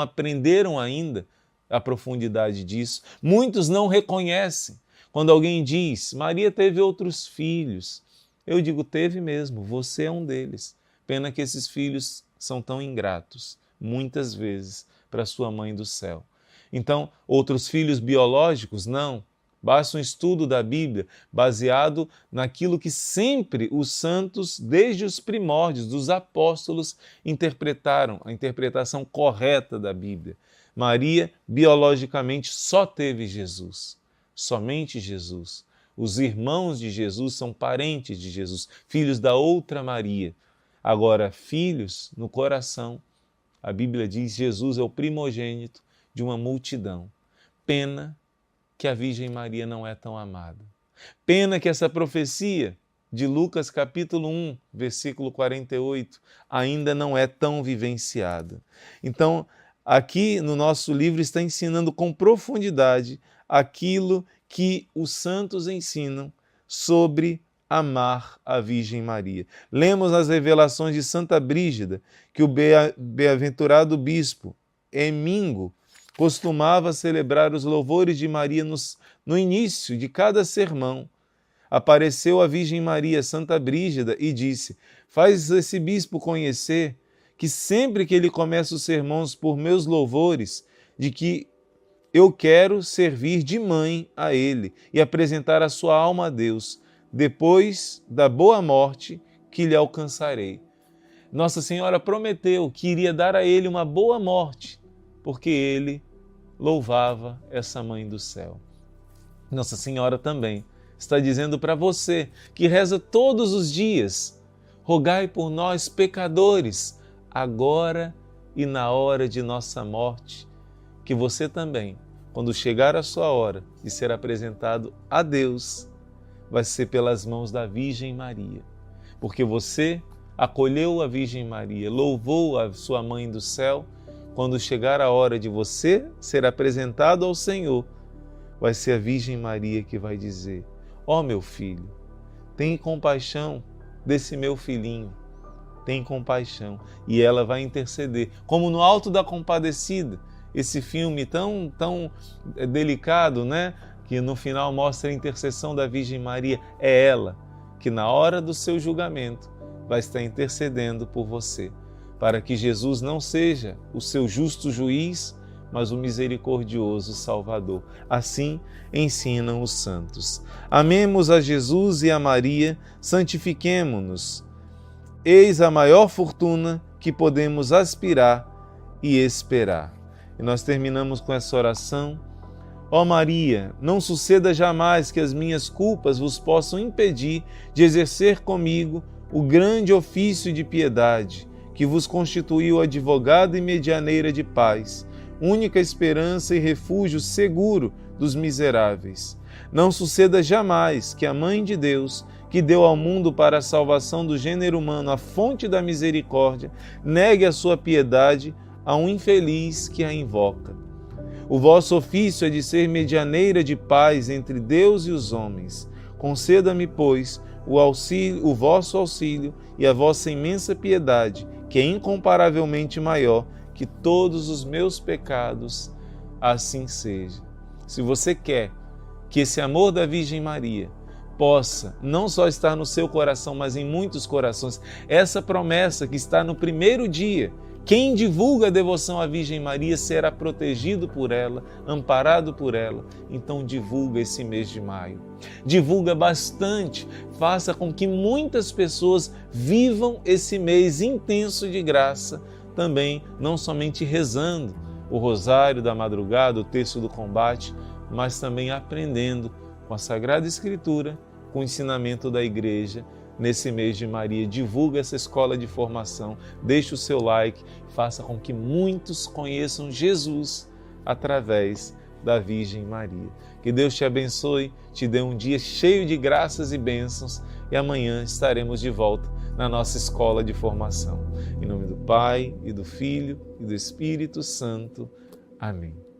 [SPEAKER 1] aprenderam ainda a profundidade disso, muitos não reconhecem. Quando alguém diz, Maria teve outros filhos, eu digo, teve mesmo, você é um deles. Pena que esses filhos são tão ingratos, muitas vezes, para sua mãe do céu. Então, outros filhos biológicos, não. Basta um estudo da Bíblia baseado naquilo que sempre os santos, desde os primórdios dos apóstolos, interpretaram, a interpretação correta da Bíblia. Maria, biologicamente, só teve Jesus, somente Jesus. Os irmãos de Jesus são parentes de Jesus, filhos da outra Maria. Agora, filhos no coração, a Bíblia diz, Jesus é o primogênito de uma multidão. Pena que a Virgem Maria não é tão amada. Pena que essa profecia de Lucas capítulo 1, versículo 48, ainda não é tão vivenciada. Então, aqui no nosso livro está ensinando com profundidade aquilo que os santos ensinam sobre amar a Virgem Maria. Lemos nas revelações de Santa Brígida que o bem-aventurado bispo Emingo costumava celebrar os louvores de Maria no início de cada sermão. Apareceu a Virgem Maria, Santa Brígida, e disse, faz esse bispo conhecer que sempre que ele começa os sermões por meus louvores, de que eu quero servir de mãe a ele e apresentar a sua alma a Deus, depois da boa morte que lhe alcançarei. Nossa Senhora prometeu que iria dar a ele uma boa morte, porque ele louvava essa mãe do céu. Nossa Senhora também está dizendo para você que reza todos os dias, rogai por nós pecadores, agora e na hora de nossa morte, que você também, quando chegar a sua hora de ser apresentado a Deus, vai ser pelas mãos da Virgem Maria, porque você acolheu a Virgem Maria, louvou a sua mãe do céu. Quando chegar a hora de você ser apresentado ao Senhor, vai ser a Virgem Maria que vai dizer, ó meu filho, tem compaixão desse meu filhinho, tem compaixão e ela vai interceder. Como no Alto da Compadecida, esse filme tão delicado, né? Que no final mostra a intercessão da Virgem Maria. É ela que na hora do seu julgamento vai estar intercedendo por você, para que Jesus não seja o seu justo juiz, mas o misericordioso Salvador. Assim ensinam os santos. Amemos a Jesus e a Maria, santifiquemo-nos. Eis a maior fortuna que podemos aspirar e esperar. E nós terminamos com essa oração. Ó Maria, não suceda jamais que as minhas culpas vos possam impedir de exercer comigo o grande ofício de piedade, que vos constituiu advogada e medianeira de paz, única esperança e refúgio seguro dos miseráveis. Não suceda jamais que a Mãe de Deus, que deu ao mundo para a salvação do gênero humano a fonte da misericórdia, negue a sua piedade a um infeliz que a invoca. O vosso ofício é de ser medianeira de paz entre Deus e os homens. Conceda-me, pois, o vosso auxílio e a vossa imensa piedade, que é incomparavelmente maior que todos os meus pecados. Assim seja. Se você quer que esse amor da Virgem Maria possa não só estar no seu coração, mas em muitos corações, essa promessa que está no primeiro dia, quem divulga a devoção à Virgem Maria será protegido por ela, amparado por ela. Então divulga esse mês de maio. Divulga bastante, faça com que muitas pessoas vivam esse mês intenso de graça, também não somente rezando o rosário da madrugada, o terço do combate, mas também aprendendo com a Sagrada Escritura, com o ensinamento da Igreja. Nesse mês de Maria, divulga essa escola de formação, deixe o seu like, faça com que muitos conheçam Jesus através da Virgem Maria. Que Deus te abençoe, te dê um dia cheio de graças e bênçãos e amanhã estaremos de volta na nossa escola de formação. Em nome do Pai, e do Filho, e do Espírito Santo. Amém.